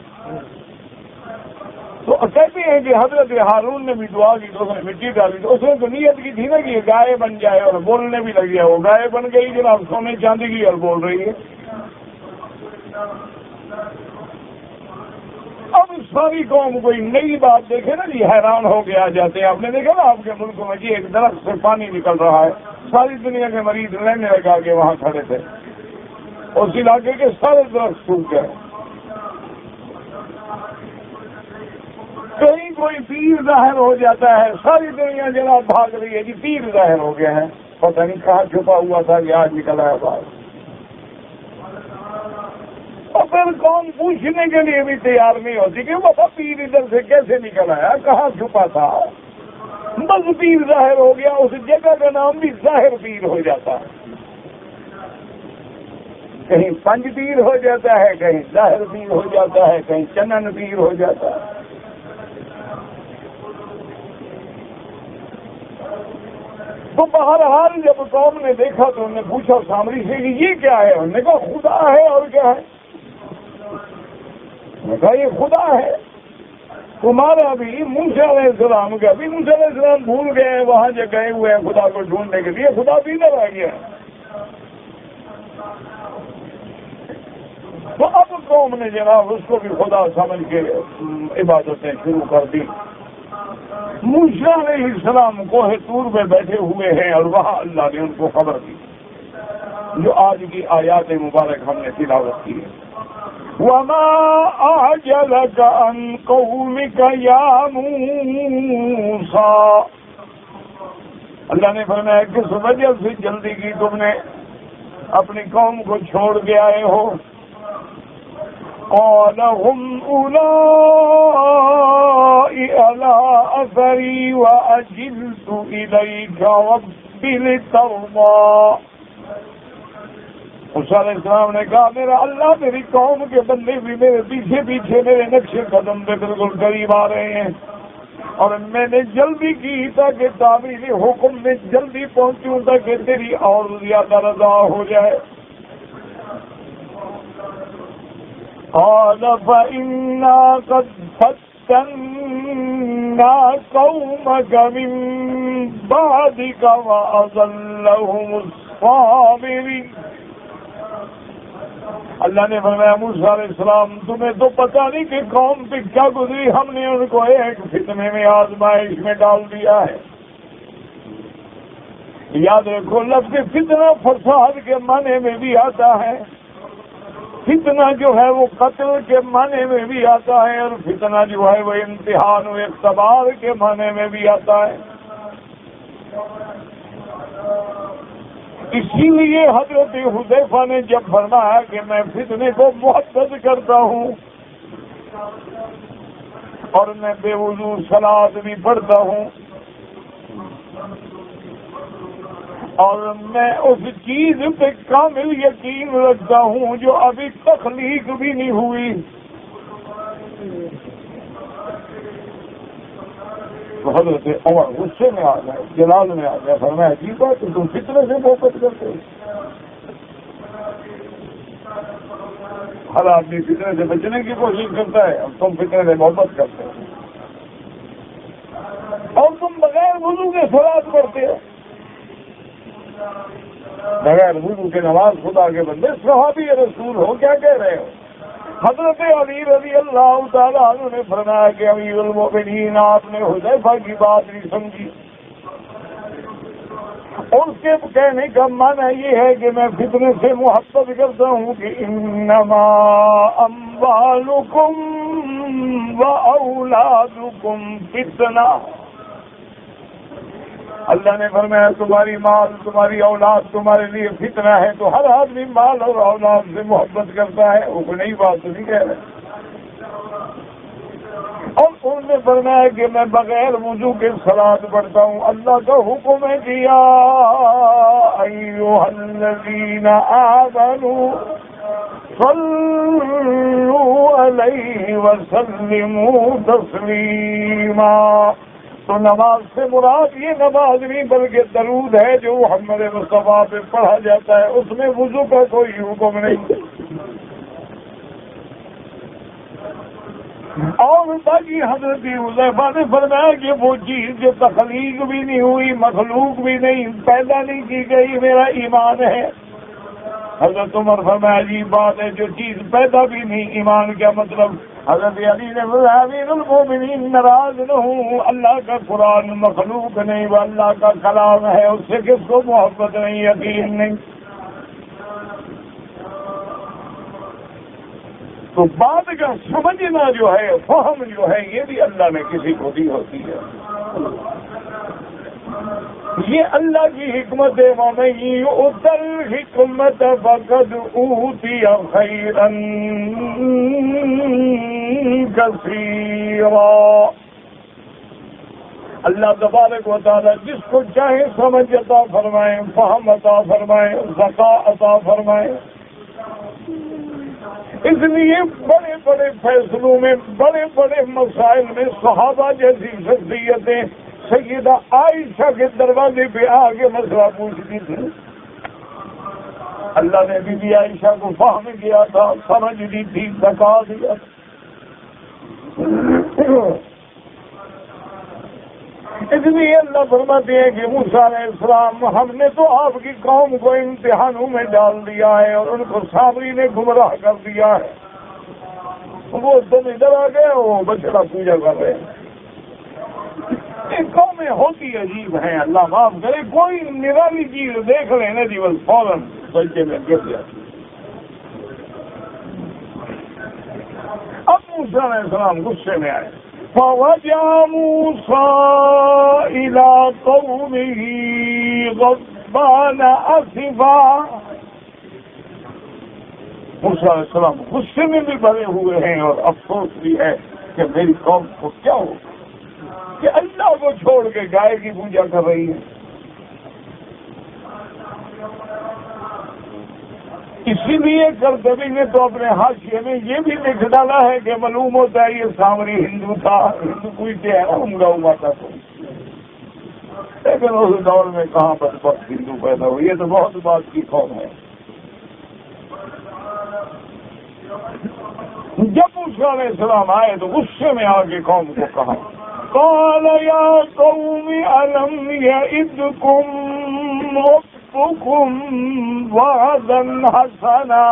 تو کہتے ہیں کہ حضرت ہارون نے بھی دعا کی تو اس نے مٹی ڈالی، تو اس نے تو نیت کی تھی نا کہ یہ گائے بن جائے اور بولنے بھی لگ گیا. وہ گائے بن گئی جناب، سونے چاندی کی، اور بول رہی ہے. اب ساری قوم کوئی نئی بات دیکھے نا جی حیران ہو کے آ جاتے ہیں. آپ نے دیکھا نا آپ کے ملک میں جی ایک درخت سے پانی نکل رہا ہے، ساری دنیا کے مریض لینے لگا کے وہاں کھڑے تھے، اس علاقے کے سارے درخت سوکھ گئے. کہیں کوئی پیر ظاہر ہو جاتا ہے، ساری دنیا جناب بھاگ رہی ہے جی پیر ظاہر ہو گیا ہے، پتہ نہیں کہاں چھپا ہوا تھا کہ آج نکلا ہے باہر. اور پھر قوم پوچھنے کے لیے بھی تیار نہیں ہوتی کہ وہ پیر ادھر سے کیسے نکل آیا، کہاں چھپا تھا. بس پیر ظاہر ہو گیا، اس جگہ کا نام بھی ظاہر پیر ہو جاتا ہے. کہیں پنج پیر ہو جاتا ہے، کہیں ظاہر پیر ہو جاتا ہے، کہیں چنن پیر ہو جاتا ہے. تو بہرحال جب قوم نے دیکھا تو انہوں نے پوچھا سامری سے کہ یہ کیا ہے؟ انہوں نے کہا خدا ہے. اور کیا ہے؟ انہوں نے کہا یہ خدا ہے. تمہارا بھی موسیٰ علیہ السلام کا بھی، موسیٰ علیہ السلام بھول گئے ہیں وہاں جو گئے ہوئے ہیں خدا کو ڈھونڈنے کے لیے، خدا بھی نہ رہ گیا. تو اب قوم نے جناب اس کو بھی خدا سمجھ کے عبادتیں شروع کر دی. موسیٰ علیہ السلام کوہ طور میں بیٹھے ہوئے ہیں اور وہاں اللہ نے ان کو خبر دی جو آج کی آیات مبارک ہم نے تلاوت کی ہے. وَمَا أَعْجَلَكَ عَنْ قَوْمِكَ يَا مُوسَىٰ. اللہ نے فرمایا کس وجہ سے جلدی کی تم نے اپنی قوم کو چھوڑ کے آئے ہو. قَالَ هُمْ أُولَٰئِ عَلَىٰ أَثَرِي وَأَجِلْتُ إِلَيْكَ رَبِّ لِتَرْضَىٰ. موسیٰ علیہ السلام نے کہا میرا اللہ میری قوم کے بندے بھی میرے پیچھے پیچھے میرے نقش قدم پہ بالکل قریب آ رہے ہیں، اور میں نے جلدی کی تاکہ تعمیل حکم میں جلدی پہنچوں تاکہ تیری اور زیادہ رضا ہو جائے. قال فإنا قد فتنا قومك من بعدك وأضلهم الصابرين. اللہ نے فرمایا موسیٰ علیہ السلام تمہیں تو پتہ نہیں کہ قوم پہ کیا گزری، ہم نے ان کو ایک فتنے میں آزمائش میں ڈال دیا ہے. یاد رکھو لفظ فتنہ فساد کے معنی میں بھی آتا ہے، فتنہ جو ہے وہ قتل کے معنی میں بھی آتا ہے، اور فتنہ جو ہے وہ امتحان و اختبار کے معنی میں بھی آتا ہے. اسی لیے حضرت حذیفہ نے جب فرمایا کہ میں فتنے کو محبت کرتا ہوں اور میں بے وضو صلاۃ بھی پڑھتا ہوں اور میں اس چیز پہ کامل یقین رکھتا ہوں جو ابھی تخلیق بھی نہیں ہوئی، تو حضرت عمر غصے میں آ گئے، جلال میں آ گئے، فرمایا عجیب بات ہے، تم فتنے سے محبت کرتے ہو؟ ہر آدمی فتنے سے بچنے کی کوشش کرتا ہے، اب تم فتنے سے محبت کرتے ہو، اور تم بغیر وضو کے صلاۃ پڑھتے ہو، بغیر وضو کے نماز خدا کے بندے، صحابی رسول ہو، کیا کہہ رہے ہو؟ حضرت علی رضی اللہ تعالیٰ عنہ نے فرمایا کہ امیر المومنین، آپ نے حذیفہ کی بات نہیں سمجھی، اور اس کے کہنے کا معنی یہ ہے کہ میں فتنے سے محبت کرتا ہوں کہ انما اموالکم و اولادکم فتنہ، اللہ نے فرمایا تمہاری مال، تمہاری اولاد تمہارے لیے فتنہ ہے، تو ہر آدمی مال اور اولاد سے محبت کرتا ہے، وہ کوئی نئی بات تو نہیں کہہ رہے۔ اور انہوں نے فرمایا کہ میں بغیر وضو کے صلاۃ پڑھتا ہوں، اللہ کا حکم ہے کہ یا ایھا الذین آمنوا صلوا علیہ وسلموا تسلیما، تو نماز سے مراد یہ نماز نہیں بلکہ درود ہے جو محمد مصطفیٰ پہ پڑھا جاتا ہے، اس میں وضو کا کوئی حکم نہیں۔ اور باقی حضرت حذیفہ نے فرمایا کہ وہ چیز جو تخلیق بھی نہیں ہوئی، مخلوق بھی نہیں، پیدا نہیں کی گئی، میرا ایمان ہے۔ حضرت عمر فرمایا عجیب بات ہے، جو چیز پیدا بھی نہیں، ایمان کیا مطلب؟ حضرت علی نے فرمایا امیر المومنین ناراض نہ ہوں، اللہ کا قرآن مخلوق نہیں، وہ اللہ کا کلام ہے، اس سے کس کو محبت نہیں، یقین نہیں۔ تو بات کا سمجھنا جو ہے، فہم جو ہے، یہ بھی اللہ نے کسی کو دی ہوتی ہے، یہ اللہ کی حکمت ہے۔ وَمَن یُؤْتَ الْحِکْمَةَ فَقَدْ أُوتِیَ خَیْرًا کَثِیرًا، اللہ تبارک و تعالیٰ جس کو چاہے سمجھ عطا فرمائے، فہم عطا فرمائے، ذکا عطا فرمائے۔ اس لیے بڑے بڑے فیصلوں میں، بڑے بڑے مسائل میں صحابہ جیسی شخصیتیں سیدہ عائشہ کے دروازے پہ آ کے مسئلہ پوچھتی تھی، اللہ نے بی بی عائشہ کو فہم کیا تھا، سمجھ دی تھی، بتا دیا تھا۔ اس لیے اللہ فرماتے ہیں کہ موسیٰ علیہ السلام، ہم نے تو آپ کی قوم کو امتحانوں میں ڈال دیا ہے اور ان کو سامری نے گمراہ کر دیا ہے، وہ تم ادھر آ گئے، وہ بچڑا پوجا کر رہے ہیں۔ قومیں ہوتی عجیب ہیں، اللہ معاف کرے، کوئی نرالی چیز دیکھ لیں نا جی، بس فوراً سجدے میں گر جاتی۔ اب موسیٰ علیہ السلام غصے میں آئے، فَوَجَعَ مُوسَىٰ إِلَىٰ قَوْمِهِ غَضْبَانَ أَسِفًا، موسیٰ علیہ السلام غصے میں بھی بھرے ہوئے ہیں اور افسوس بھی ہے کہ میری قوم کو کیا ہو کہ اللہ کو چھوڑ کے گائے کی پوجا کر رہی ہے۔ اسی لیے کردبی نے تو اپنے حاشیے میں یہ بھی لکھ ڈالا ہے کہ معلوم ہوتا ہے یہ سامری ہندو تھا، ہندو کوئی چہرہ عمدہ ہوا تھا، لیکن اس دور میں کہاں بدبخت ہندو پیدا ہوئی، یہ تو بہت بات کی قوم ہے۔ جب موسیٰ علیہ السلام آئے تو غصے میں آ کے قوم کو کہا، قال یا قوم الم یعدکم ربکم وعدا حسنا،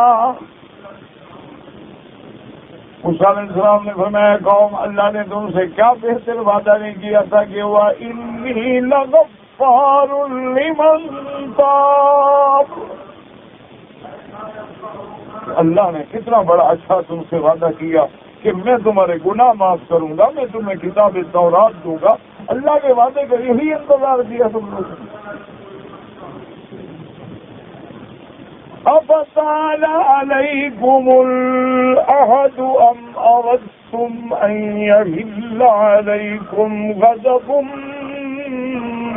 موسیٰ علیہ السلام نے فرمایا قوم، اللہ نے تم سے کیا بہتر وعدہ نہیں کیا تھا کہ وَإِنِّي لَغَفَّارٌ لِمَن تاب، اللہ نے کتنا بڑا اچھا تم سے وعدہ کیا کہ میں تمہارے گناہ معاف کروں گا، میں تمہیں کتاب تورات دوں گا۔ اللہ کے وعدے کا یہی انتظار کیا تم لوگ۔ أَفَطَالَ عَلَيْكُمُ الْعَهْدُ أَمْ أَرَدتُّمْ أَنْ يَحِلَّ عَلَيْكُمْ غَضَبٌ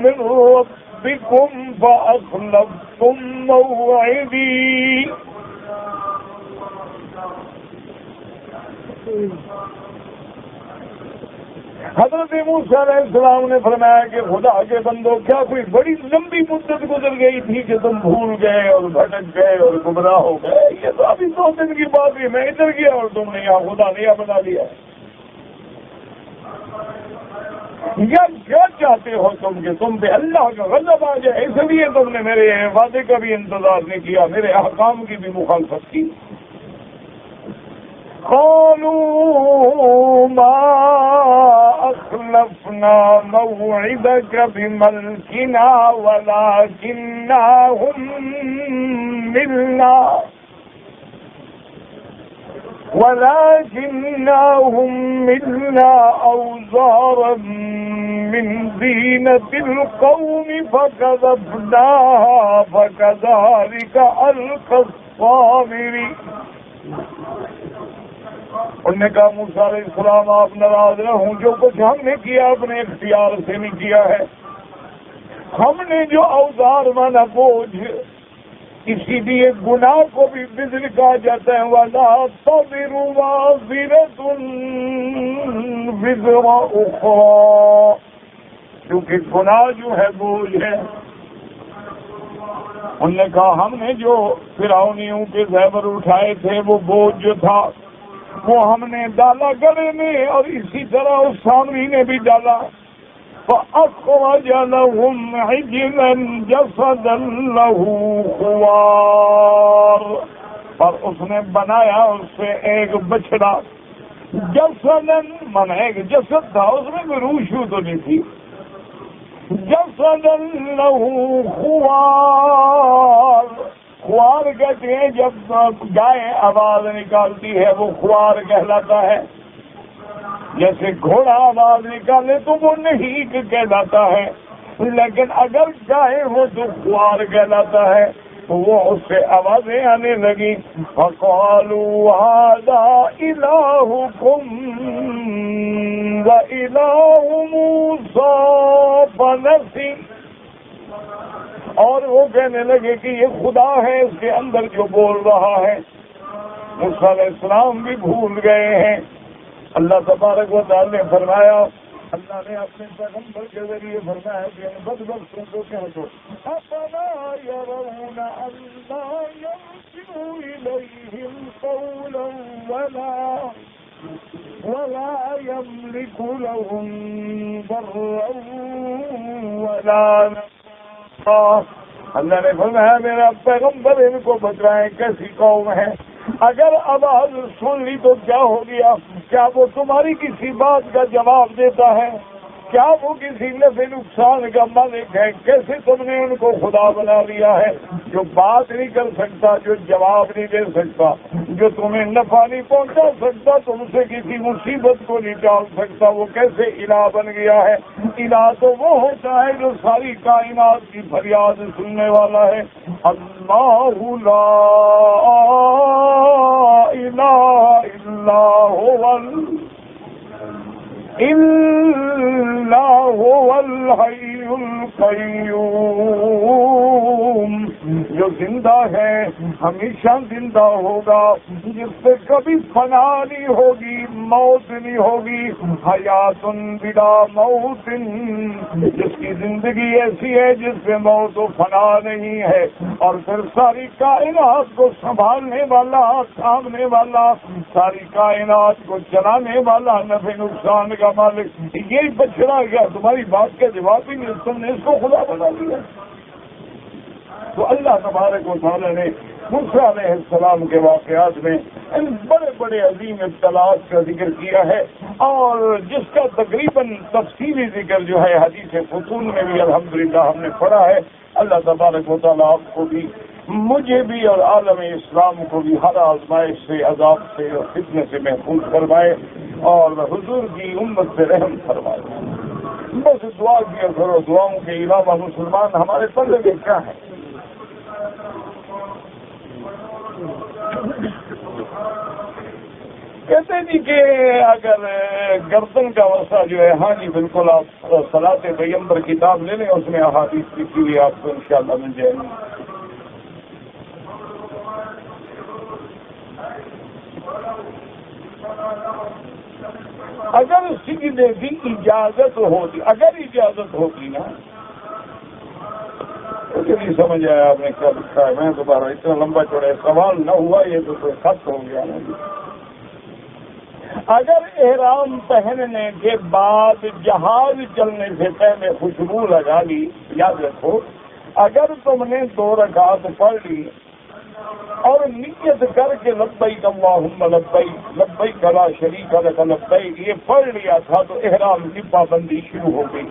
مِّن رَّبِّكُمْ فَأَخْلَفْتُمْ مَوْعِدِي، حضرت موسیٰ علیہ السلام نے فرمایا کہ خدا کے بندو کیا کوئی بڑی لمبی مدت گزر گئی تھی کہ تم بھول گئے اور بھٹک گئے اور گمراہ ہو گئے؟ یہ تو ابھی 2 دن کی بات ہے، میں ادھر گیا اور تم نے یہاں خدا نیا بنا لیا۔ یا کیا چاہتے ہو تم کہ تم پہ اللہ کا غضب آ جائے؟ اس لیے تم نے میرے وعدے کا بھی انتظار نہیں کیا، میرے احکام کی بھی مخالفت کی۔ قالوا ما أخلفنا موعدك بملكنا ولكنهم ملنا أوزارا من زينة القوم فكذبناها فكذلك ألقى الصامري۔ انہوں نے کہا موسیٰ علیہ السلام آپ ناراض نہ ہوں، جو کچھ ہم نے کیا اپنے اختیار سے نہیں کیا ہے، ہم نے جو اوزار مانا بوجھ، اسی لیے گناہ کو بھی وزر کہا جاتا ہے، وَلَا تَزِرُ وَازِرَةٌ وِزْرَ أُخْرَىٰ، کیونکہ گناہ جو ہے بوجھ ہے۔ انہوں نے کہا ہم نے جو فرعونیوں کے زیور اٹھائے تھے وہ بوجھ جو تھا وہ ہم نے ڈالا گڑے میں، اور اسی طرح اس سامری نے بھی ڈالا۔ فَأَخْرَجَ لَهُمْ عِجْلًا جَسَدًا لَهُ خُوَارٌ، اور اس نے بنایا اس سے ایک بچڑا، جسدًا من ایک جسد تھا، اس میں کوئی روح شو تو نہیں تھی، جسدًا لَهُ خوار۔ خوار کہتے ہیں جب گائے آواز نکالتی ہے وہ خوار کہلاتا ہے، جیسے گھوڑا آواز نکالے تو وہ نہیک کہلاتا ہے، لیکن اگر گائے ہو تو خوار کہلاتا ہے۔ وہ اس سے آوازیں آنے لگی، فَقَالُوا هَذَا إِلَٰهُكُمْ وَإِلَٰهُ مُوسَىٰ فَنَسِيَ، اور وہ کہنے لگے کہ یہ خدا ہے اس کے اندر جو بول رہا ہے۔ موسیٰ علیہ السلام بھی بھول گئے ہیں۔ اللہ تبارک و تعالی نے فرمایا، اللہ نے اپنے پیغمبر کے ذریعے فرمایا کہ ان بدبختوں کو کہہ دو، أَفَلَا يَرَوْنَ أَلَّا يَرْجِعُ إِلَيْهِمْ قَوْلًا وَلَا يَمْلِكُ لَهُمْ ضَرًّا وَلَا نَفْعًا۔ اللہ نے فرمایا میرا پیغمبر ان کو بتلائیں کیسی قوم ہے، اگر آواز سن لی تو کیا ہو گیا؟ کیا وہ تمہاری کسی بات کا جواب دیتا ہے؟ کیا وہ کسی نفع نقصان کا مالک ہے؟ کیسے تم نے ان کو خدا بنا لیا ہے جو بات نہیں کر سکتا، جو جواب نہیں دے سکتا، جو تمہیں نفع نہیں پہنچا سکتا، تم سے کسی مصیبت کو نہیں ٹال سکتا، وہ کیسے الہ بن گیا ہے؟ الہ تو وہ ہوتا ہے جو ساری کائنات کی فریاد سننے والا ہے۔ اللہ لا الہ الا هو الحی القیوم، جو زندہ ہے ہمیشہ زندہ ہوگا، جس سے کبھی فنا نہیں ہوگی، موت نہیں ہوگی، حیات بلا موت، جس کی زندگی ایسی ہے جس میں موت و فنا نہیں ہے، اور پھر ساری کائنات کو سنبھالنے والا، تھامنے والا، ساری کائنات کو چلانے والا، نفع نقصان کا مالک۔ یہ بچڑا گیا، تمہاری بات کا جواب ہی نہیں، تم نے اس کو خدا بنا لیا۔ تو اللہ تبارک و تعالی نے موسیٰ علیہ السلام کے واقعات میں ان بڑے بڑے عظیم ابتلاءات کا ذکر کیا ہے، اور جس کا تقریباً تفصیلی ذکر جو ہے حدیث فتون میں بھی الحمدللہ ہم نے پڑھا ہے۔ اللہ تبارک و تعالی آپ کو بھی، مجھے بھی، اور عالم اسلام کو بھی ہر آزمائش سے، عذاب سے اور فتنے سے محفوظ فرمائے، اور حضور کی امت سے رحم فرمائے۔ بس دعا کیا کرو، دعاؤں کے علاوہ مسلمان ہمارے پلے میں کیا ہے؟ کہتے جی کہ اگر گردن کا وسع جو ہے، ہاں جی بالکل، آپ صلاۃ پیغمبر کتاب لے لیں، اس میں احادیث لکھی ہوئی آپ کو انشاءاللہ مل جائے گی۔ اگر سیکھنے کی اجازت ہوتی، اگر اجازت ہوتی نا، مجھے نہیں سمجھ آیا آپ نے کیا لکھا ہے، میں دوبارہ اتنا لمبا چوڑا سوال نہ ہوا، یہ تو کوئی خط ہو گیا نا جی۔ اگر احرام پہننے کے بعد جہاز چلنے سے پہلے خوشبو لگا لی، یاد رکھو اگر تم نے 2 رکعت پڑھ لی اور نیت کر کے لبیک اللہم لبیک لبیک لا شریک لک لبیک یہ پڑھ لیا تھا تو احرام کی پابندی شروع ہو گئی۔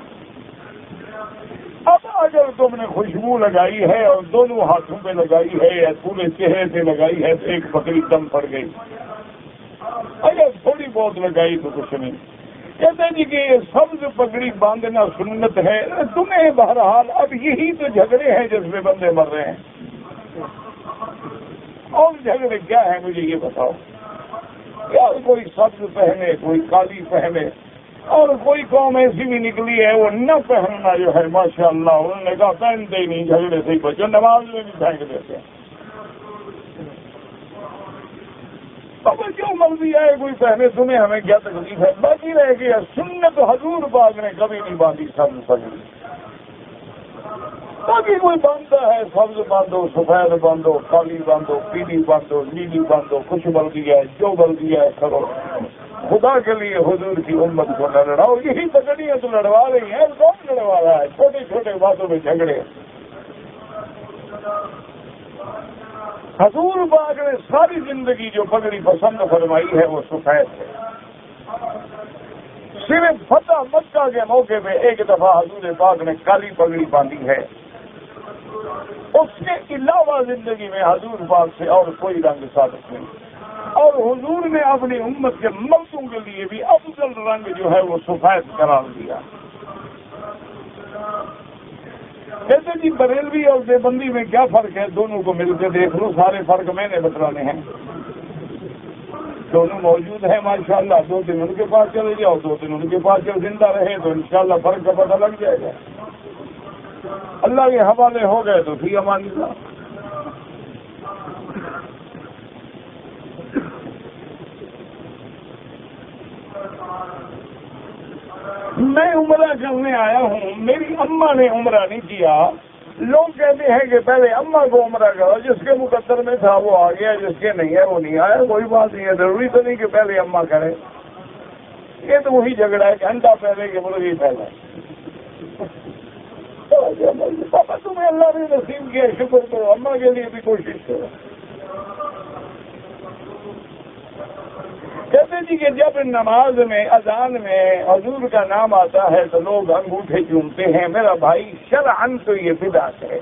اب اگر تم نے خوشبو لگائی ہے اور دونوں ہاتھوں پہ لگائی ہے یا پورے چہرے پہ لگائی ہے تو ایک بکری دم پڑ گئی، اگر تھوڑی بہت لگائی تو کچھ نہیں۔ کہتے ہیں جی کہ یہ سبز پگڑی باندھنا سنت ہے، تمہیں بہرحال اب یہی تو جھگڑے ہیں جس میں بندے مر رہے ہیں، اور جھگڑے کیا ہیں مجھے یہ بتاؤ؟ کیا کوئی سبز پہنے، کوئی کالی پہنے، اور کوئی قوم ایسی بھی نکلی ہے وہ نہ پہننا جو ہے ماشاءاللہ انہوں نے کہا پہنتے ہی نہیں، جھگڑے سے ہی بچو، نماز میں بھی پھینک دیتے ہیں۔ اب جو مرضی آئے کوئی پہنے، تمہیں ہمیں کیا تکلیف ہے؟ باقی رہ گیا سنت حضور پاک نے کبھی نہیں باندھی سبز پگڑی، باقی کوئی باندھتا ہے سبز باندھو، سفید باندھو، کالی باندھو، پیلی باندھو، نیلی باندھو، کچھ بل دیا ہے، جو بل دیا ہے کرو، خدا کے لیے حضور کی امت کو نہ لڑاؤ۔ یہی پگڑیاں تو لڑوا رہی ہیں، کون لڑوا رہا ہے؟ چھوٹے چھوٹے باتوں میں جھگڑے۔ حضور پاک نے ساری زندگی جو پگڑی پسند فرمائی ہے وہ سفید ہے، صرف فتح مکہ کے موقع پہ ایک دفعہ حضور پاک نے کالی پگڑی باندھی ہے، اس کے علاوہ زندگی میں حضور پاک سے اور کوئی رنگ ثابت نہیں، اور حضور نے اپنی امت کے مردوں کے لیے بھی افضل رنگ جو ہے وہ سفید قرار دیا۔ کہتے جی بریلوی اور دیوبندی میں کیا فرق ہے؟ دونوں کو مل کے دیکھ لو، سارے فرق میں نے بتلانے ہیں، دونوں موجود ہیں ماشاءاللہ۔ 2 دن ان کے پاس چلے جاؤ، 2 دن ان کے پاس جب زندہ رہے تو انشاءاللہ فرق کا پتہ لگ جائے گا۔ اللہ کے حوالے ہو گئے تو فی امان اللہ۔ میں عمرہ کرنے آیا ہوں، میری اماں نے عمرہ نہیں کیا، لوگ کہتے ہیں کہ پہلے اماں کو عمرہ کرو، جس کے مقدر میں تھا وہ آ گیا، جس کے نہیں ہے وہ نہیں آیا، کوئی بات نہیں ہے، ضروری تو نہیں کہ پہلے اماں کرے، یہ تو وہی جھگڑا ہے کہ انڈا پہلے کہ مرغی پہلے۔ پاپا تمہیں اللہ نے نصیب کیا شکر کرو، اماں کے لیے بھی کوشش کرو۔ کہتے جی کہ جب نماز میں اذان میں حضور کا نام آتا ہے تو لوگ انگوٹھے چومتے ہیں، میرا بھائی شرعاً تو یہ بدعت ہے،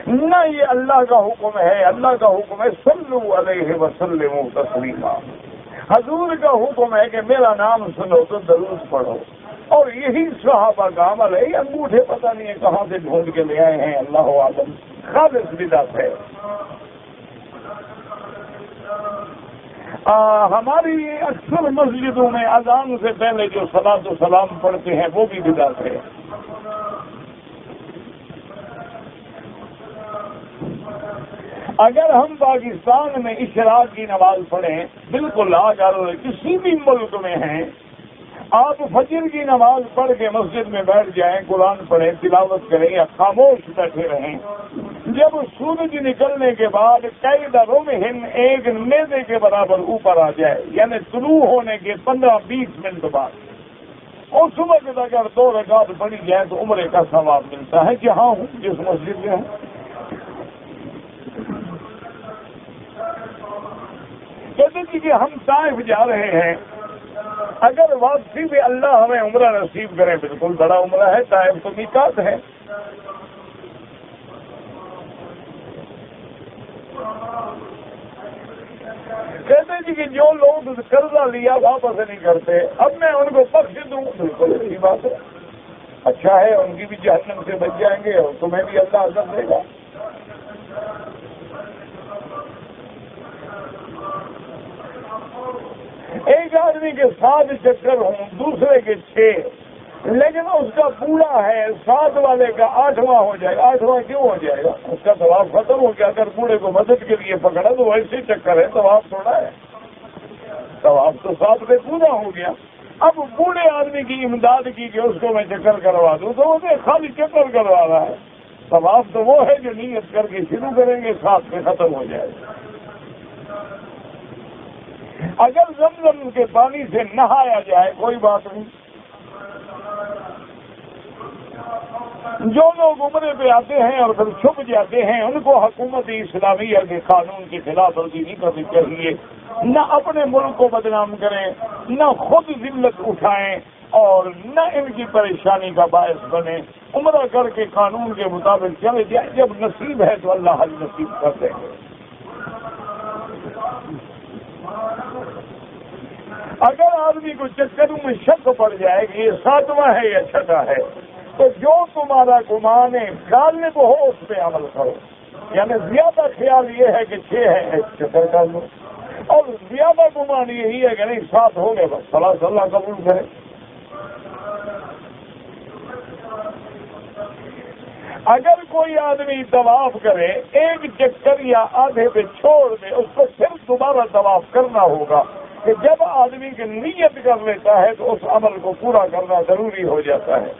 نہ یہ اللہ کا حکم ہے، اللہ کا حکم ہے صلو علیہ وسلم تسلیما، حضور کا حکم ہے کہ میرا نام سنو تو درود پڑھو، اور یہی صحابہ کا عمل ہے۔ یہ انگوٹھے پتہ نہیں ہے کہاں سے ڈھونڈ کے لے آئے ہیں، اللہ عالم، خالص بدعت ہے۔ ہماری اکثر مسجدوں میں اذان سے پہلے جو صلاۃ و سلام پڑھتے ہیں وہ بھی بدعت ہے۔ اگر ہم پاکستان میں اشراق کی نماز پڑھیں، بالکل اگر کسی بھی ملک میں ہیں، آپ فجر کی نماز پڑھ کے مسجد میں بیٹھ جائیں، قرآن پڑھیں، تلاوت کریں یا خاموش بیٹھے رہیں، جب سورج نکلنے کے بعد قید رمحن ایک نیزے کے برابر اوپر آ جائے، یعنی طلوع ہونے کے 15-20 منٹ بعد، اور صبح کے اگر 2 رکعت پڑھی جائے تو عمرے کا ثواب ملتا ہے، جہاں ہوں جس مسجد میں ہوں۔ کہتے ہیں کہ ہم طائف جا رہے ہیں، اگر واپسی بھی اللہ ہمیں عمرہ نصیب کرے، بالکل بڑا عمرہ ہے، طائف تو میقات ہے، کہتے ہیں کہ جو لوگ قرضہ لیا واپس نہیں کرتے، اب میں ان کو بخش دوں، بالکل اچھی بات ہے، اچھا ہے، ان کی بھی جہنم سے بچ جائیں گے اور تمہیں بھی اللہ عزت دے گا۔ ایک آدمی کے 7 چکر ہوں، دوسرے کے 6، لیکن اس کا پورا ہے، 7 والے کا 8واں ہو جائے گا۔ 8واں کیوں ہو جائے گا؟ اس کا طواف ختم ہو گیا، اگر بوڑھے کو مدد کے لیے پکڑا تو ویسے چکر ہے، طواف تھوڑا ہے۔ طواف تو 7 پہ پورا ہو گیا. اب بوڑھے آدمی کی امداد کی کہ اس کو میں چکر کروا دوں تو اسے خالی چکر کروا رہا ہے. طواف تو وہ ہے جو نیت کر کے شروع کریں گے 7 پہ ختم ہو جائے گا. اگر زمزم کے پانی سے نہایا جائے کوئی بات نہیں. جو لوگ عمرے پہ آتے ہیں اور پھر چھپ جاتے ہیں ان کو حکومت اسلامیہ کے قانون کی خلاف ورزی نہیں کرنی چاہیے. نہ اپنے ملک کو بدنام کریں, نہ خود ذلت اٹھائیں اور نہ ان کی پریشانی کا باعث بنے. عمرہ کر کے قانون کے مطابق چلے جائیں. جب نصیب ہے تو اللہ حج نصیب کر دیں گے. اگر آدمی کو چکروں میں شک پڑ جائے کہ یہ 7واں ہے یا 6واں ہے تو جو تمہارا گمان غالب ہو اس پہ عمل کرو. یعنی زیادہ خیال یہ ہے کہ 6 ہے چکر کر لو, اور زیادہ گمان یہی ہے کہ نہیں 7 ہو گئے بس اللہ قبول کرے. اگر کوئی آدمی طواف کرے ایک چکر یا آدھے پہ چھوڑ دے اس کو پھر دوبارہ طواف کرنا ہوگا. کہ جب آدمی کی نیت کر لیتا ہے تو اس عمل کو پورا کرنا ضروری ہو جاتا ہے.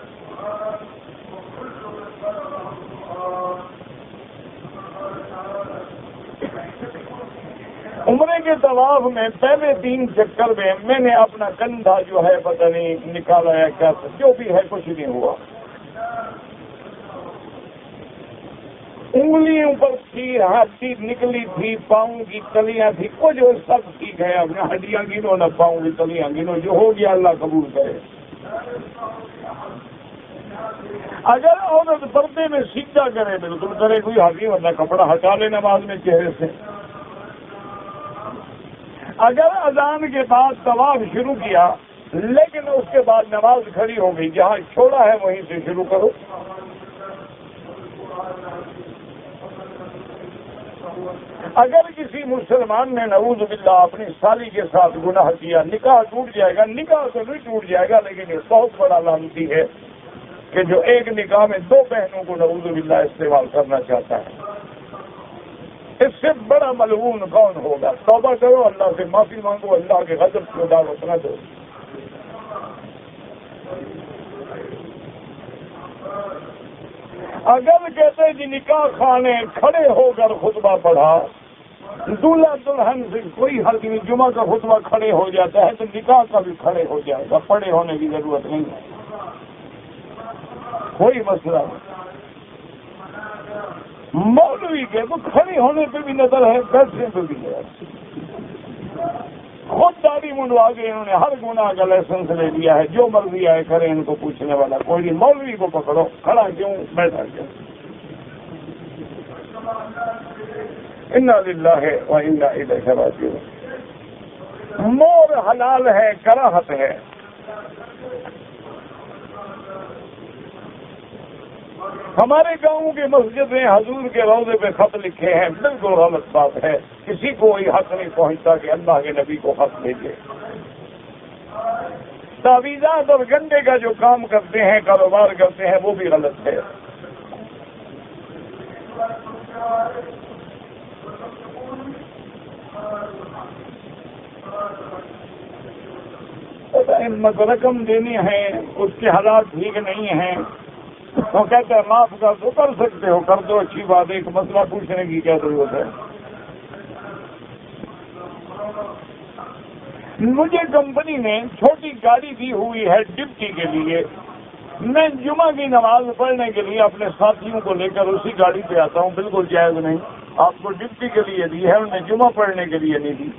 عمرے کے طواف میں پہلے 3 چکر میں نے اپنا کندھا جو ہے پتہ نہیں نکالا یا کیا جو بھی ہے کچھ نہیں ہوا. انگلیوں پر تھی, ہاتھی نکلی تھی, پاؤں کی تلیاں تھی, کچھ سب ٹھیک ہے. اب نہ ہڈیاں گنو نہ پاؤں کی تلیاں گنو, جو ہو گیا اللہ قبول کرے. اگر عورت پردے میں سیدھا کرے بالکل کرے کوئی حاضی ورنہ کپڑا ہٹا لے نماز میں چہرے سے. اگر اذان کے بعد طواف شروع کیا لیکن اس کے بعد نماز کھڑی ہو گئی, جہاں چھوڑا ہے وہیں سے شروع کرو. اگر کسی مسلمان نے نعوذ باللہ اپنی سالی کے ساتھ گناہ کیا نکاح ٹوٹ جائے گا. نکاح تو نہیں ٹوٹ جائے گا لیکن یہ بہت بڑا لعنتی ہے کہ جو ایک نکاح میں 2 بہنوں کو نعوذ باللہ استعمال کرنا چاہتا ہے. اس سے بڑا ملعون کون ہوگا؟ توبہ کرو, اللہ سے معافی مانگو, اللہ کے غضب کو دعوت نہ دو. اگر کہتے جی نکاح خانے کھڑے ہو کر خطبہ پڑھا, دلہا دلہن سے کوئی حرج نہیں. جمعہ کا خطبہ کھڑے ہو جاتا ہے تو نکاح کا بھی کھڑے ہو جائے گا. پڑے ہونے کی ضرورت نہیں ہے, کوئی مسئلہ نہیں. مولوی کے تو کھڑے ہونے پہ بھی نظر ہے, بیٹھنے پہ بھی ہے. خود داڑھی منڈوا کے انہوں نے ہر گناہ کا لائسنس لے لیا ہے. جو مرضی آئے کریں, ان کو پوچھنے والا کوئی نہیں. مولوی کو پکڑو, کھڑا کیوں بیٹھا کیوں. انا للہ و انا الیہ راجعون. مور حلال ہے, کراہت ہے. ہمارے گاؤں کی مسجد میں حضور کے روضے پہ خط لکھے ہیں, بالکل غلط بات ہے. کسی کو کوئی حق نہیں پہنچتا کہ اللہ کے نبی کو خط بھیجے. تعویذات اور گنڈے کا جو کام کرتے ہیں, کاروبار کرتے ہیں, وہ بھی غلط ہے. رقم دینی ہے, اس کے حالات ٹھیک نہیں ہیں تو کہتے ہیں معاف کر دو. کر سکتے ہو, کر دو, اچھی بات ہے. ایک مسئلہ پوچھنے کی کیا ضرورت ہے. مجھے کمپنی نے چھوٹی گاڑی دی ہوئی ہے ڈپٹی کے لیے. میں جمعہ کی نماز پڑھنے کے لیے اپنے ساتھیوں کو لے کر اسی گاڑی پہ آتا ہوں. بالکل جائز نہیں. آپ کو ڈپٹی کے لیے دی ہے, انہیں جمعہ پڑھنے کے لیے نہیں دی.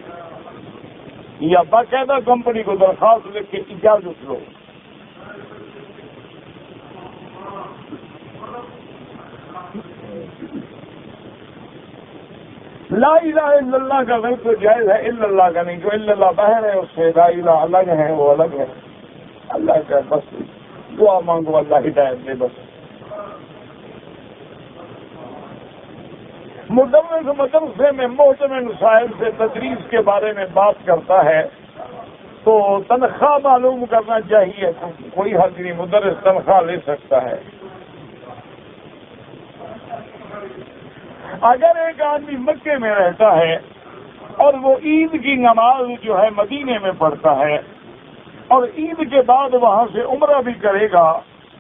یا باقاعدہ کمپنی کو درخواست لکھ کے اجازت لو. لا الہ الا اللہ کا نہیں تو جائز ہے, الا اللہ کا نہیں. جو الا اللہ باہر ہے اس سے لا الہ الگ ہے, وہ الگ ہے. اللہ کا بس دعا مانگو, اللہ ہدایت دے بس. مدرس مدرسے میں محتمم صاحب سے تدریس کے بارے میں بات کرتا ہے تو تنخواہ معلوم کرنا چاہیے. کوئی حرج نہیں, مدرس تنخواہ لے سکتا ہے. اگر ایک آدمی مکے میں رہتا ہے اور وہ عید کی نماز جو ہے مدینے میں پڑھتا ہے اور عید کے بعد وہاں سے عمرہ بھی کرے گا،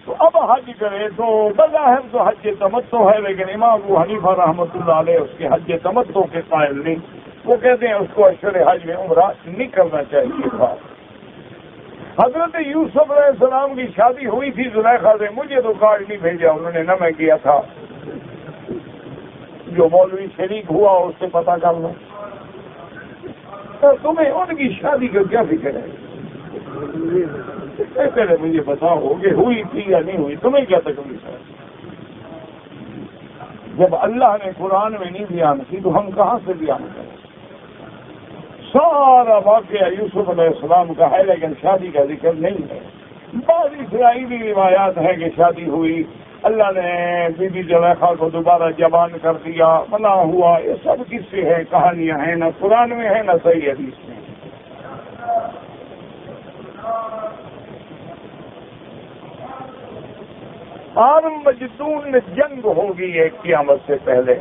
تو اب حج کرے تو بظاہر تو حج تمتع ہے، لیکن امام ابو حنیفہ رحمۃ اللہ علیہ اس کے حج تمتع کے قائل نہیں، وہ کہتے ہیں اس کو اشہر حج میں عمرہ نہیں کرنا چاہیے تھا۔ حضرت یوسف علیہ السلام کی شادی ہوئی تھی زلیخا سے، مجھے تو کارڈ نہیں بھیجا انہوں نے، نہ میں کیا تھا، جو مولوی شریک ہوا اس سے پتہ کر لو، تو تمہیں ان کی شادی کا کیا فکر ہے؟ پہلے مجھے بتاؤ کہ ہوئی تھی یا نہیں ہوئی، تمہیں کیا تکلیف ہے؟ جب اللہ نے قرآن میں نہیں بیان کی تو ہم کہاں سے بیان کریں؟ سارا واقعہ یوسف علیہ السلام کا ہے لیکن شادی کا ذکر نہیں ہے۔ بعض اسرائیلی روایات ہے کہ شادی ہوئی، اللہ نے بی بی زلیخا کو دوبارہ جوان کر دیا، منع ہوا، یہ سب قصے ہیں، کہانیاں ہیں، نہ قرآن میں ہے نہ صحیح حدیث میں۔ عالم مجدون میں جنگ ہوگی ایک قیامت سے پہلے۔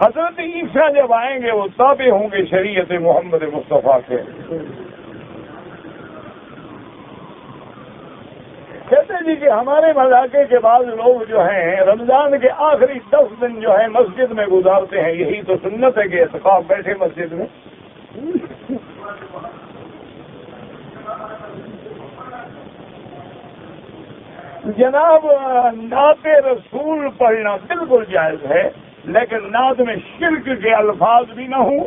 حضرت عیسیٰ جب آئیں گے وہ تابع ہوں گے شریعت محمد مصطفیٰ کے۔ کہتے جی کہ ہمارے علاقے کے بعض لوگ جو ہیں رمضان کے آخری 10 دن جو ہے مسجد میں گزارتے ہیں، یہی تو سنت ہے کہ اعتکاف بیٹھے مسجد میں۔ جناب نعت رسول پڑھنا بالکل جائز ہے، لیکن نعت میں شرک کے الفاظ بھی نہ ہوں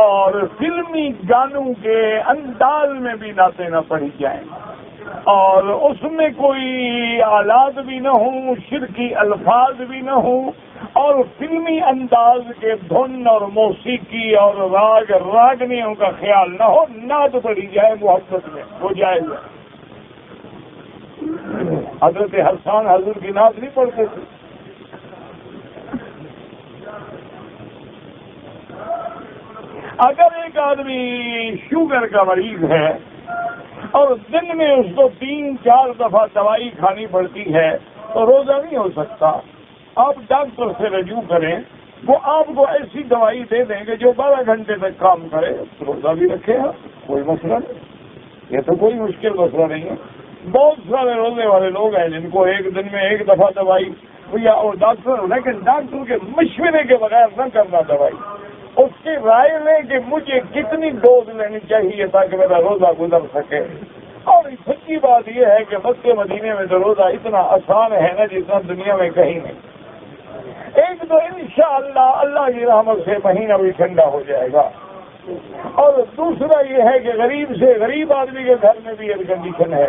اور فلمی گانوں کے انداز میں بھی نعتیں نہ پڑھی جائیں، اور اس میں کوئی آلات بھی نہ ہوں، شرکی الفاظ بھی نہ ہوں، اور فلمی انداز کے دھن اور موسیقی اور راگنیوں کا خیال نہ ہو، نعت پڑھی جائے محبت میں، وہ جائز ہے۔ حضرت حسان حضور کی نعت نہیں پڑھتے تھے؟ اگر ایک آدمی شوگر کا مریض ہے اور دن میں اس کو 3-4 دفعہ دوائی کھانی پڑتی ہے تو روزہ نہیں ہو سکتا۔ آپ ڈاکٹر سے رجوع کریں، وہ آپ کو ایسی دوائی دے دیں گے جو 12 گھنٹے تک کام کرے، روزہ بھی رکھے گا، کوئی مسئلہ نہیں، یہ تو کوئی مشکل مسئلہ نہیں ہے۔ بہت سارے روزے والے لوگ ہیں جن کو ایک دن میں 1 دفعہ دوائی یا ڈاکٹر، لیکن ڈاکٹر کے مشورے کے بغیر نہ کرنا دوائی، اس کی رائے لیں کہ مجھے کتنی ڈوز لینی چاہیے تاکہ میرا روزہ گزر سکے۔ اور سچی بات یہ ہے کہ مکے مدینے میں تو روزہ اتنا آسان ہے نا جتنا دنیا میں کہیں نہیں۔ ایک تو انشاءاللہ اللہ کی رحمت سے مہینہ بھی ٹھنڈا ہو جائے گا، اور دوسرا یہ ہے کہ غریب سے غریب آدمی کے گھر میں بھی ایئر کنڈیشن ہے،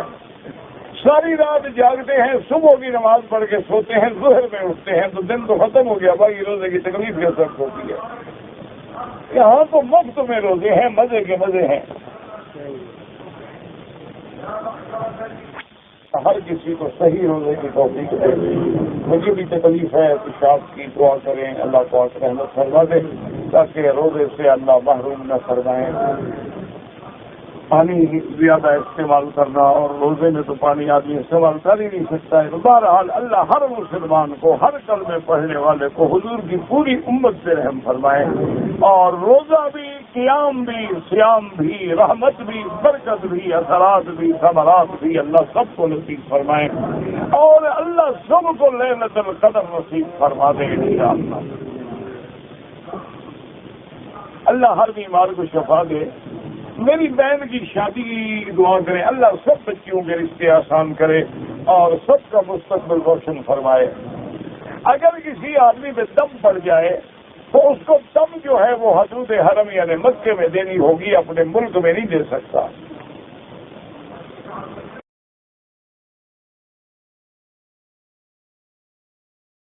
ساری رات جاگتے ہیں، صبح کی نماز پڑھ کے سوتے ہیں، ظہر میں اٹھتے ہیں، تو دن تو ختم ہو گیا، باقی روزے کی تکلیف کے سب ہوتی ہے۔ یہاں تو مفت میں روزے ہیں، مزے کے مزے ہیں۔ ہر کسی کو صحیح روزے کی توفیق دے۔ مجھے بھی تکلیف ہے، پیشاب کی دعا کریں، اللہ پاک رحمت فرما دے تاکہ روزے سے اللہ محروم نہ فرمائے۔ پانی زیادہ استعمال کرنا، اور روزے میں تو پانی آدمی استعمال کر ہی نہیں سکتا ہے، تو بہرحال اللہ ہر مسلمان کو، ہر کلمے پڑھنے والے کو حضور کی پوری امت سے رحم فرمائے، اور روزہ بھی، قیام بھی، سیام بھی، رحمت بھی، برکت بھی، اثرات بھی، ثمرات بھی اللہ سب کو نصیب فرمائے، اور اللہ سب کو لیلۃ القدر نصیب فرما دے انشاءاللہ۔ اللہ ہر بیمار کو شفا دے۔ میری بہن کی شادی کی دعا کریں، اللہ سب بچیوں کے رشتے آسان کرے اور سب کا مستقبل روشن فرمائے۔ اگر کسی آدمی پہ دم پڑ جائے تو اس کو دم جو ہے وہ حدود حرم یعنی مکے میں دینی ہوگی، اپنے ملک میں نہیں دے سکتا۔